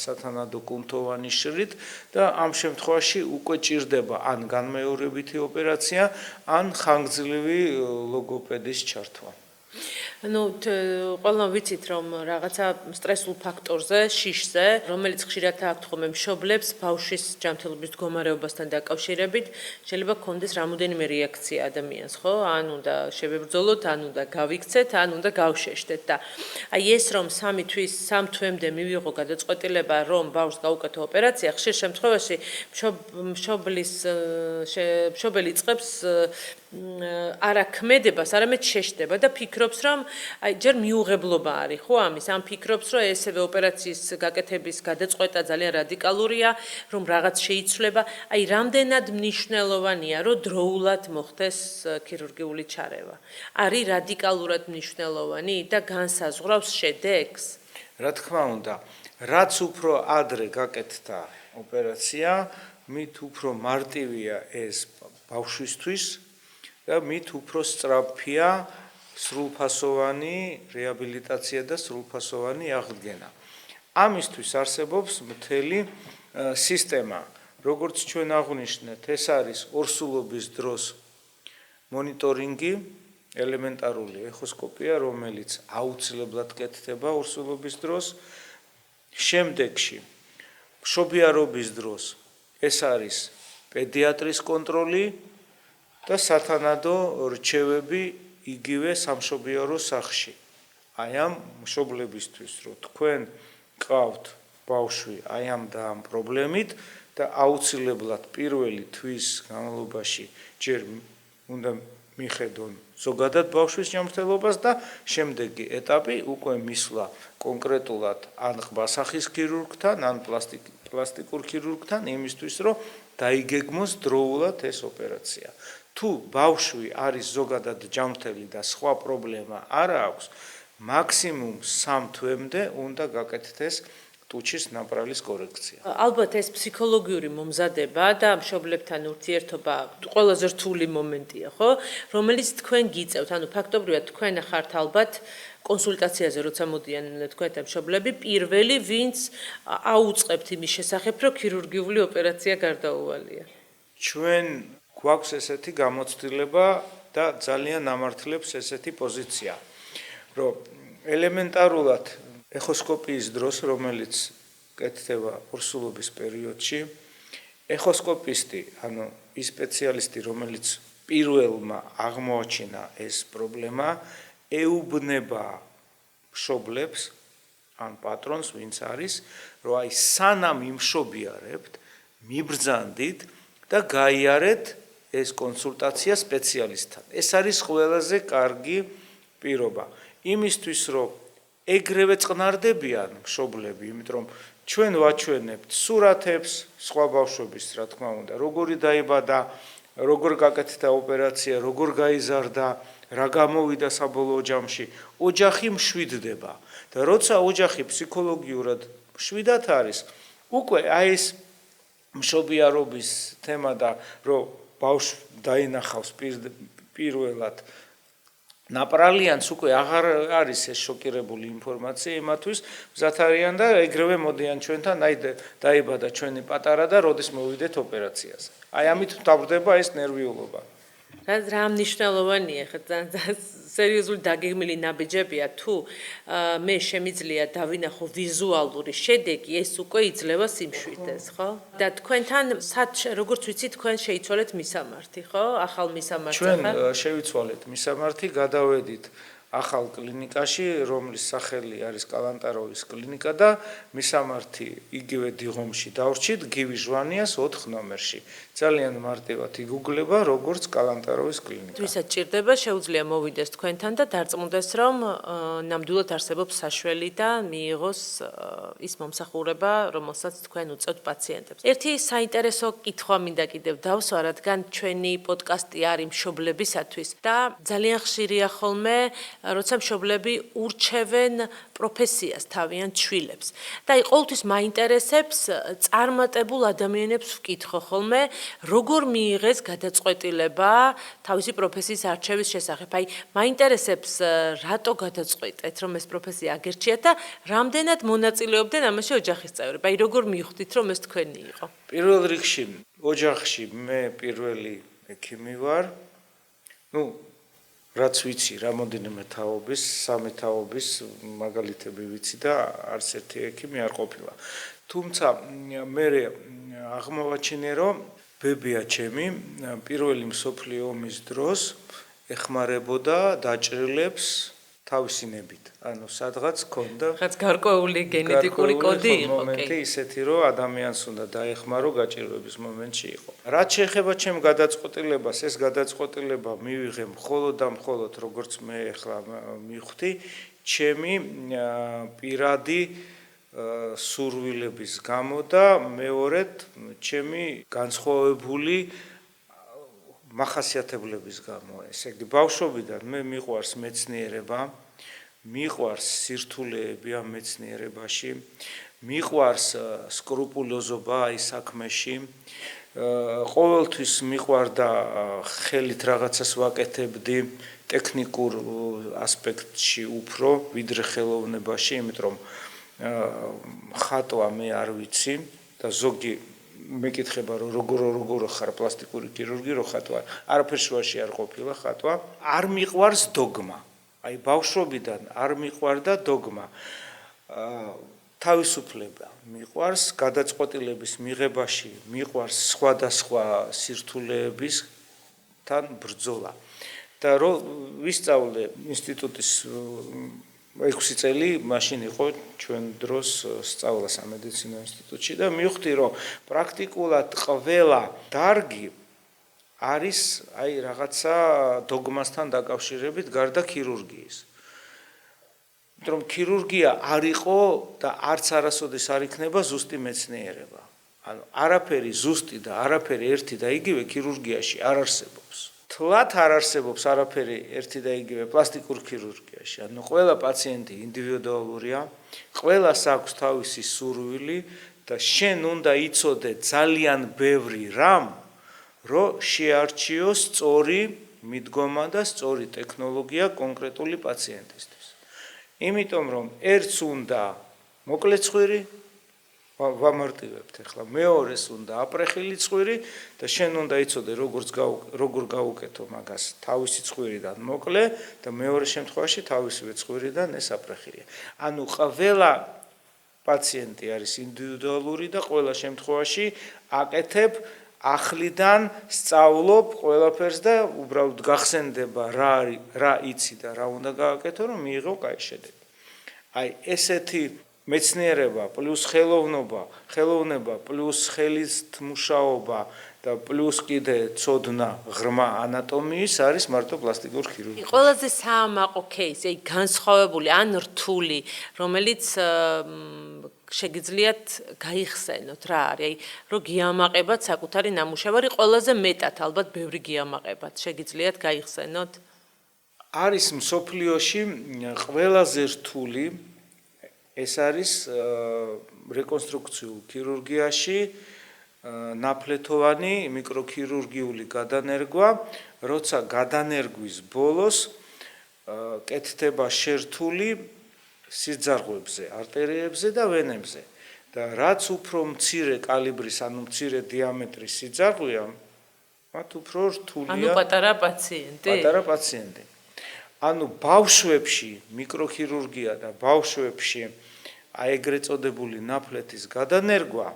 სათანადო კუნთოვანი შრით და ამ შემთხვევაში უკვე ჭირდება ან განმეორებითი ოპერაცია, ან ხანგრძლივი ლოგოპედის ჩართვა. ყველამ ვიცით, რომ რაღაცა სტრესულ ფაქტორზე, შიშზე, რომელიც ხშირად აქვთ ხოლმე მშობლებს ბავშვის ჯანმრთელობის მდგომარეობასთან დაკავშირებით, შეიძლება ქონდეს რამოდენიმე რეაქცია ადამიანს, ხო? ან უნდა შევებრძოლოთ, ან უნდა გავიქცეთ, ან უნდა გავშეშდეთ და აი ეს რომ 3 თვემდე მივიღო გადაწყვეტილება, რომ ბავშვს გაუკეთო ოპერაცია, ხშირ შემთხვევაში მშობელი იწყებს არა ქმედებას, არამედ შეშდება და ფიქრობს, რომ აი ჯერ მიუღებლობა არის, ხო ამის, ან ფიქრობს, რომ ესევე ოპერაციის გაკეთების გადაწყვეტა ძალიან რადიკალურია, რომ რაღაც შეიცვლება, აი რამდენად მნიშვნელოვანია, რომ დროულად მოხდეს ქირურგიული ჩარევა. არის რადიკალურად მნიშვნელოვანი და განსაზღვრავს შედეგს? რა თქმა უნდა, რაც უფრო ადრე გაკეთდა ოპერაცია, მით უფრო მარტივია ეს ბავშვისთვის და მით უფრო სწრაფია სრულფასოვანი რეაბილიტაცია და სრულფასოვანი აღდგენა. ამისთვის არსებობს მთელი სისტემა. როგორც ჩვენ აღვნიშნეთ, ეს არის ორსულობის დროს მონიტორინგი, ელემენტარული ეხოსკოპია, რომელიც აუცილებლად კეთდება ორსულობის დროს. შემდეგში, მშობიარობის დროს ეს არის პედიატრის კონტროლი და სათანადო რჩევები იგივე სამშობიარო სახლში. აი ამ მშობლებისთვის, რომ თქვენ გყავთ ბავშვი აი ამ და ამ პრობლემით და აუცილებლად პირველი თვის განმავლობაში ჯერ უნდა მიხედონ ზოგადად ბავშვის ჯანმრთელობას და შემდეგი ეტაპი უკვე მისვლა კონკრეტულად ან ყბასახის ქირურგთან, ან პლასტიკურ ქირურგთან იმისთვის, რომ დაიგეგმოს დროულად ეს ოპერაცია. თუ ბავშვი არის ზოგადად ჯანმრთელი და სხვა პრობლემა არ აქვს, მაქსიმუმ 3 თვემდე უნდა გაკეთდეს ტუჩის ნაპრალის კორექცია. ალბათ ეს ფსიქოლოგიური მომზადება და მშობლებთან ურთიერთობა ყველაზე რთული მომენტია, ხო? რომელიც თქვენ გიწევთ, ანუ ფაქტობრივად თქვენ ხართ ალბათ კონსულტაციაზე როცა მოდიან თქვენთან მშობლები, პირველი ვინც აუწყებთ იმის შესახებ, რომ ქირურგიული ოპერაცია გარდაუვალია. ჩვენ გვაქვს ესეთი გამოცდილება და ძალიან ამართლებს ესეთი პოზიცია, რომ ელემენტარულად ეხოსკოპიის დროს, რომელიც კეთდება ორსულობის პერიოდში, ეხოსკოპისტი, ანუ ის სპეციალისტი, რომელიც პირველმა აღმოაჩინა ეს პრობლემა, ეუბნება მშობლებს, ან პატრონს, ვინც არის, რომ აი სანამ იმშობიარებთ, მიბრძანდით და გაიარეთ ეს კონსულტაცია სპეციალისტთან. ეს არის ყველაზე კარგი პირობა. იმისთვის, რომ ეგრევე წყნარდებიან მშობლები, იმიტომ რომ ჩვენ ვაჩვენებთ სურათებს სხვა ბავშვების, რა თქმა უნდა, როგორი დაიბადა, როგორ გაკეთდა ოპერაცია, როგორ გაიზარდა, რა გამოვიდა საბოლოო ჯამში, ოჯახი მშვიდდება და როცა ოჯახი ფსიქოლოგიურად მშვიდად არის, უკვე აი ეს მშობიარობის თემა და რომ ბავშვი დაინახავს პირველად ნაპრალიანს უკვე აღარ არის ეს შოკირებული ინფორმაცია იმათვის მზად არიან და ეგრევე მოდიან ჩვენთან, აი დაიბადა ჩვენი პატარა და როდის მოვიდეთ ოპერაციაზე. აი ამით დაბრდება ეს ნერვიულობა. რა მნიშვნელოვანია ხა სერიოზული დაგეგმილი ნაბიჯებია თუ მე შემიძლია დავინახო ვიზუალური შედეგი, ეს უკვე იძლევა სიმშვიდეს, ხო? და თქვენთან როგორც ვიცი, თქვენ შეიცვალეთ მისამართი, ხო? ახალ მისამართი ხარ? ჩვენ შევიცვალეთ მისამართი, გადავედით ახალ კლინიკაში, რომლის სახელი არის კალანტაროვის კლინიკა და მისამართი იგივე დიღომში დავრჩით გივი ჟვანიას 4 ნომერში. ძალიან მარტივად იგუგლება როგორც კალანტაროვის კლინიკა. ვისაც ჭირდება, შეუძლია მოვიდეს თქვენთან და დარწმუნდეს, რომ ნამდვილად არსებობს საშველი და მიიღოს ის მომსახურება, რომელსაც თქვენ უწევთ პაციენტებს. ერთი საინტერესო კითხვა მინდა კიდევ დავსვა, რადგან ჩვენი პოდკასტი არის მშობლებისათვის და ძალიან ხშირია ხოლმე, როცა მშობლები ურჩევენ პროფესიას თავიანთ შვილებს. და ყოველთვის მაინტერესებს წარმატებულ ადამიანებს ვკითხო ხოლმე, როგორ მიიღეს გადაწყვეტილება თავისი პროფესიის არჩევის შესახებ. აი, მაინტერესებს რატო გადაწყვეტეთ, რომ ეს პროფესია აგერჩიათ და რამდენად მონაწილეობდნენ ამაში ოჯახის წევრები. აი, როგორ მივხვდით, რომ ეს თქვენი იყო? პირველ რიგში ოჯახში მე პირველი ექიმი ვარ. რაც ვიცი, რამოდენიმე თაობის, 3 თაობის მაგალითები ვიცი და არც ერთი ექიმი არ ყოფილა. თუმცა მე აღმოვაჩინე, რომ ბებია ჩემი პირველი მსოფლიო ომის დროს ეხმარებოდა დაჭრილებს თავისი ნებით. ანუ სადღაც ქონდა რაღაც გარკვეული გენეტიკური კოდი იყო, მომენტი ისეთი, რომ ადამიანს უნდა დაეხმარო გაჭირვების მომენტში იყო. რაც შეეხება ჩემ გადაწყვეტილებას, ეს გადაწყვეტილება მივიღე მხოლოდ და მხოლოდ როგორც მე ახლა მივხვდი, ჩემი პირადი სურვილების გამო და მეორედ ჩემი განსხვავებული მახასიათებლების გამო. ესე იგი, ბავშვობიდან მე მიყვარს მეცნიერება, მიყვარს სირთულეები ამ მეცნიერებაში, მიყვარს სკრუპულოზობა აი საქმეში, ყოველთვის მიყვარდა ხელით რაღაცას ვაკეთებდი ტექნიკურ ასპექტში უფრო, ვიდრე ხელოვნებაში, იმიტომ რომ ხატვა მე არ ვიცი და ზოგი მეკითხება რომ როგორ ხარ პლასტიკური ქირურგი რო ხატვა არაფერ შუაში არ ყოფილა ხატვა არ მიყვარს დოგმა აი ბავშვობიდან არ მიყვარდა დოგმა თავისუფლება მიყვარს გადაწყვეტილების მიღებაში მიყვარს სხვადასხვა სირთულეებისთან ბრძოლა და რო ვისწავლე ინსტიტუტის 6 წელი მაშინ იყო ჩვენ დროს სწავლა სამედიცინო ინსტიტუტში და მივხვდი რომ პრაქტიკულად ყველა დარგი არის აი რაღაცა დოგმასთან დაკავშირებით გარდა ქირურგიის. იმიტომ რომ ქირურგია არ იყო და არც არასოდეს არ იქნება ზუსტი მეცნიერება. ანუ არაფერი ზუსტი და არაფერი ერთი და იგივე ქირურგიაში არ არსებობს. თლათ არ არსებობს არაფერი ერთი და იგივე პლასტიკურ ქირურგიაში. ანუ ყველა პაციენტი ინდივიდუალურია, ყველას აქვს თავისი სურვილი და შენ უნდა იცოდე ძალიან ბევრი რამ, რომ შეარჩიოს სწორი მიდგომა და სწორი ტექნოლოგია კონკრეტული პაციენტისთვის. იმიტომ რომ ერთს უნდა მოკლე ცხვირი ვამარტივებთ ახლა მეორეს უნდა აპრეხილი ცხვირი და შენ უნდა იცოდე როგორ გაუკეთო მაგას თავისი ცხვირიდან მოკლე და მეორე შემთხვევაში თავისივე ცხვირიდან ეს აპრეხილია. ანუ ყველა პაციენტი არის ინდივიდუალური და ყველა შემთხვევაში აკეთებ ახლიდან სწავლობ ყველაფერს და უბრალოდ გახსენდება რა იცი და რა უნდა გააკეთო რომ მიიღო კაი შედეგი. აი ესეთი მეცნიერება პლუს ხელოვნება პლუს ხელით მუშაობა და პლუს კიდე ცოდნა ღრმა ანატომიის არის მარტო პლასტიკურ ქირურგიაში. ყველაზე საამაყო кейსი, აი განსხვავებული ან რთული, რომელიც შეგიძლიათ გაიხსენოთ რა არის, აი რომ გიამაყებათ საკუთარი ნამუშევარი, ყველაზე მეტად ალბათ ბევრი გიამაყებათ, შეგიძლიათ გაიხსენოთ? არის მსოფლიოში ყველაზე რთული ეს არის რეკონსტრუქციულ ქირურგიაში ნაფლეთოვანი მიკროქირურგიული გადანერგვა, როცა გადანერგვის ბოლოს კეთდება შერთული სიძარღვებზე, არტერიებზე და ვენებზე. და რაც უფრო მცირე კალიბრის, ანუ მცირე დიამეტრის სიძარღვია, მათ უფრო რთულია. ანუ პატარა პაციენტი. პატარა პაციენტი. ანუ ბავშვებში მიკროქირურგია და ბავშვებში აი ეგრეთ წოდებული ნაფლეთის გადანერგვა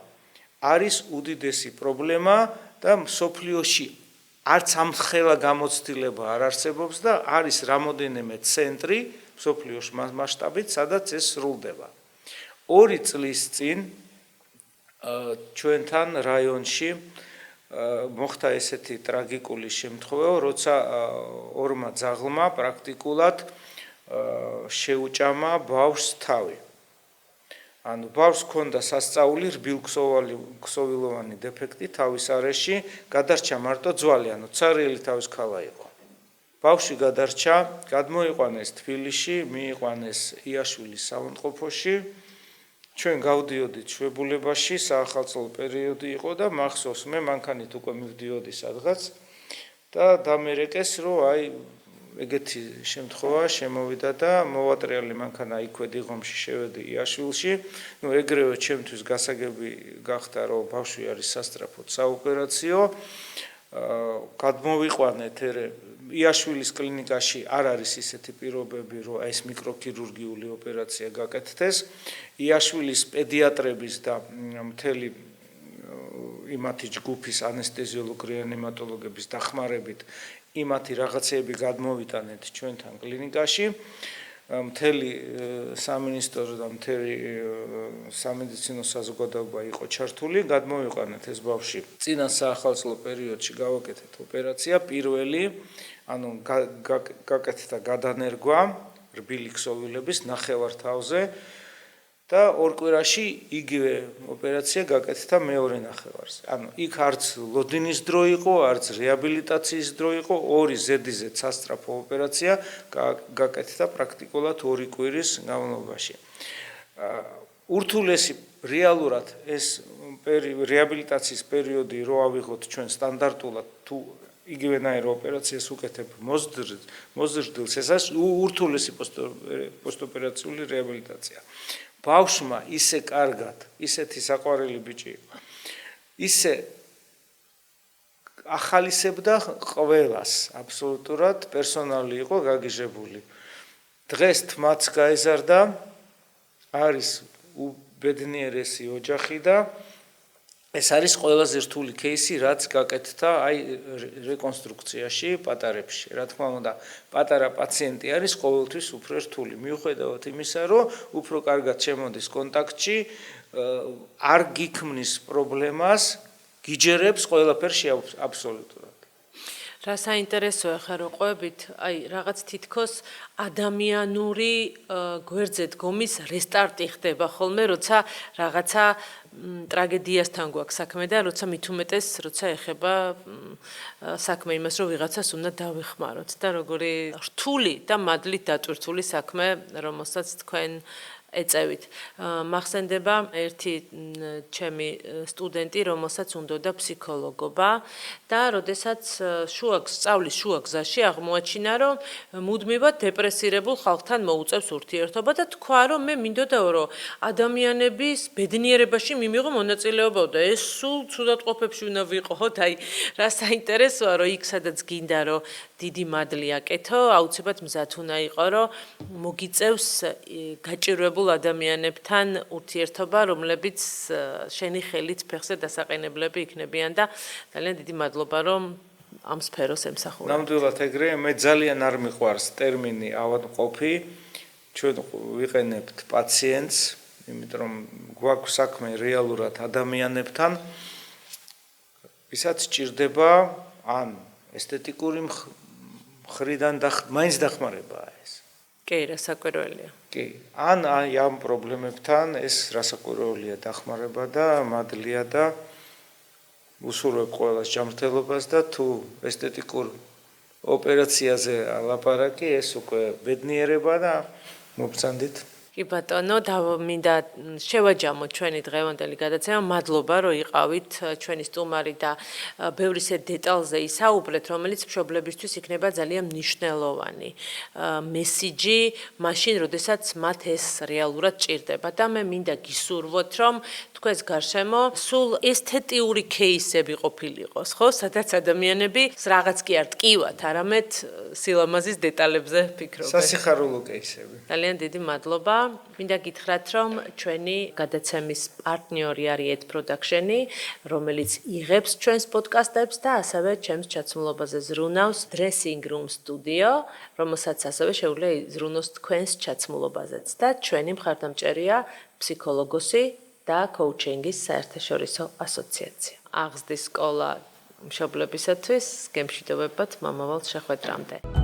არის უდიდესი პრობლემა და მსოფლიოში არც ამხელა გამოცდილება არ არსებობს და არის რამოდენიმე ცენტრი მსოფლიოს მასშტაბით, სადაც ეს სრულდება. 2 წლის წინ ჩვენთან რაიონში მოხდა ესეთი ტრაგიკული შემთხვევა, როცა 2 ძაღლმა პრაქტიკულად შეუჭამა ბავშვს თავი. ანუ ბავშვს ჰქონდა სასწაული რბილ-ქსოვილოვანი დეფექტი თავის არეში, გადარჩა მარტო ძვალი, ანუ ცარიელი თავის ქალა იყო. ბავშვი გადარჩა, გადმოიყვანეს თბილისში, მიიყვანეს იაშვილის საავადმყოფოში. ჩვენ გავდიოდით შვებულებაში, საახალწლო პერიოდი იყო და მახსოვს მე მანქანით უკვე მივდიოდი სადღაც და დამერეკეს, რომ აი ეგეთი შემთხვევა შემოვიდა და მოვატრიალი მანქანა იქვე დიღომში შევედი იაშვილში. ნუ ეგრევე ჩემთვის გასაგები გახდა, რომ ბავშვი არის სასწრაფოდ საოპერაციო. გადმოვიყვანეთ იაშვილის კლინიკაში არ არის ისეთი პირობები, რომ ეს მიკროქირურგიული ოპერაცია გაკეთდეს. იაშვილის პედიატრების და მთელი იმათი ჯგუფის ანესთეზიოლოგ-რეანიმატოლოგების დახმარებით იმათი რაღაცეები გადმოვიტანეთ ჩვენთან კლინიკაში. მთელი სამინისტრო და მთელი სამედიცინო საზოგადოება იყო ჩართული, გადმოვიყვანეთ ეს ბავშვი. წინა საახალწლო პერიოდში გავაკეთეთ ოპერაცია, პირველი, ანუ გაკეთდა გადანერგვა რბილი ქსოვილების ნახევართავზე და 2 კვირაში იგივე ოპერაცია გაკეთდა მეორე ნახევარზე. ანუ იქ არც ლოდინის დრო იყო, არც რეაბილიტაციის დრო იყო, 2 ზედიზედ სასწრაფო ოპერაცია გაკეთდა პრაქტიკულად 2 კვირის განმავლობაში. ურთულესი რეალურად ეს რეაბილიტაციის პერიოდი რო ავიღოთ ჩვენ სტანდარტულად თუ იგივენაირ ოპერაციას უკეთებ მოზრდილს, ეს არის ურთულესი პოსტოპერაციული რეაბილიტაცია. ბავშვმა ისე კარგად, ისეთი საყვარელი ბიჭი იყო. ისე ახალისებდა ყველას, აბსოლუტურად პერსონალი იყო გაგიჟებული. დღეს თმაც გაეზარდა, არის უბედნიერესი ოჯახი და ეს არის ყველაზე რთული кейსი, რაც გაკეთდა აი რეკონსტრუქციაში პატარებში. რა თქმა უნდა, პატარა პაციენტი არის ყოველთვის უფრო რთული. მიუხედავად იმისა, რომ უფრო კარგად შემოდის კონტაქტში, არ გიქმნის პრობლემას, გიჯერებს ყველაფერში აბსოლუტურად. რა საინტერესოა ხა რო ყვებით, აი რაღაც თითქოს ადამიანური გვერდზე დგომის რესტარტი ხდება ხოლმე, როცა რაღაცა ტრაგედიასთან გვაქვს საქმე და როცა მით უმეტეს, როცა ეხება საქმე იმას, რომ ვიღაცას უნდა დავეხმაროთ და როგორი რთული და მადლით დატვირთული საქმე, რომელსაც თქვენ ეწევით. მახსენდება ერთი ჩემი სტუდენტი, რომელსაც უნდოდა ფსიქოლოგობა და როდესაც სწავლის შუა გზაში აღმოაჩინა, რომ მუდმივად დეპრესირებულ ხალხთან მოუწევს ურთიერთობა და თქვა, რომ მე მინდოდაო, რომ ადამიანების ბედნიერებაში მიმიღო მონაწილეობა და ეს სულ ცუდად ყოფებში უნდა ვიყოთ. აი, რა საინტერესოა, რომ იქ სადაც გინდა, რომ დიდი მადლი აკეთო, აუცილებლად მზად უნდა იყო, რომ მოგიწევს გაჭირვებულ ადამიანებთან ურთიერთობა, რომლებიც შენი ხელით ფეხზე დასაყენებლები იქნებიან და ძალიან დიდი მადლობა, რომ ამ სფეროს ემსახურებთ. ნამდვილად ეგრეა, მე ძალიან არ მიყვარს ტერმინი ავადმყოფი. ჩვენ ვიყენებთ პაციენტს, იმიტომ რომ გვაქვს საქმე რეალურად ადამიანებთან, ვისაც ჭირდება ან ესთეტიკური მხრიდან მაინც დახმარებაა ეს. კი, რასაკვირველია. კი, ან ამ პრობლემებთან ეს რასაკვირველია დახმარება და მადლია და უსურვებ ყველას ჯანმრთელობას და თუ ესთეტიკურ ოპერაციაზე ლაპარაკი, ეს უკვე ბედნიერება და მობრძანდით. კი ბატონო, მინდა შევაჯამოთ ჩვენი დღევანდელი გადაცემა. მადლობა, რომ იყავით ჩვენი სტუმარი და ბევრი დეტალზე ისაუბრეთ, რომელიც მშობლებისთვის იქნება ძალიან მნიშვნელოვანი მესიჯი, მაშინ, როდესაც მათ ეს რეალურად ჭირდება. და მე მინდა გისურვოთ, რომ თქვენს გარშემო სულ ესთეტიური кейსები ყოფილიყოს, ხო? სადაც ადამიანები რაღაც კი არ ტკივათ, არამედ სილამაზის დეტალებზე ფიქრობენ. სასიხარულო кейსები. ძალიან დიდი მადლობა. მინდა გითხრათ, რომ ჩვენი გადაცემის პარტნიორი არის Ed Production-ი, რომელიც იღებს ჩვენს პოდკასტებს და ასევე ჩემს ჩაცმულობაზე ზრუნავს Dressing Room Studio, რომელსაც ასევე შეუძლია იზრუნოს თქვენს ჩაცმულობაზეც და ჩვენი მხარდამჭერია ფსიქოლოგოსი და კოუჩინგის საერთაშორისო ასოციაცია. აღზრდის სკოლა მშობლებისათვის გემშვიდობებათ მომავალ შეხვედრამდე.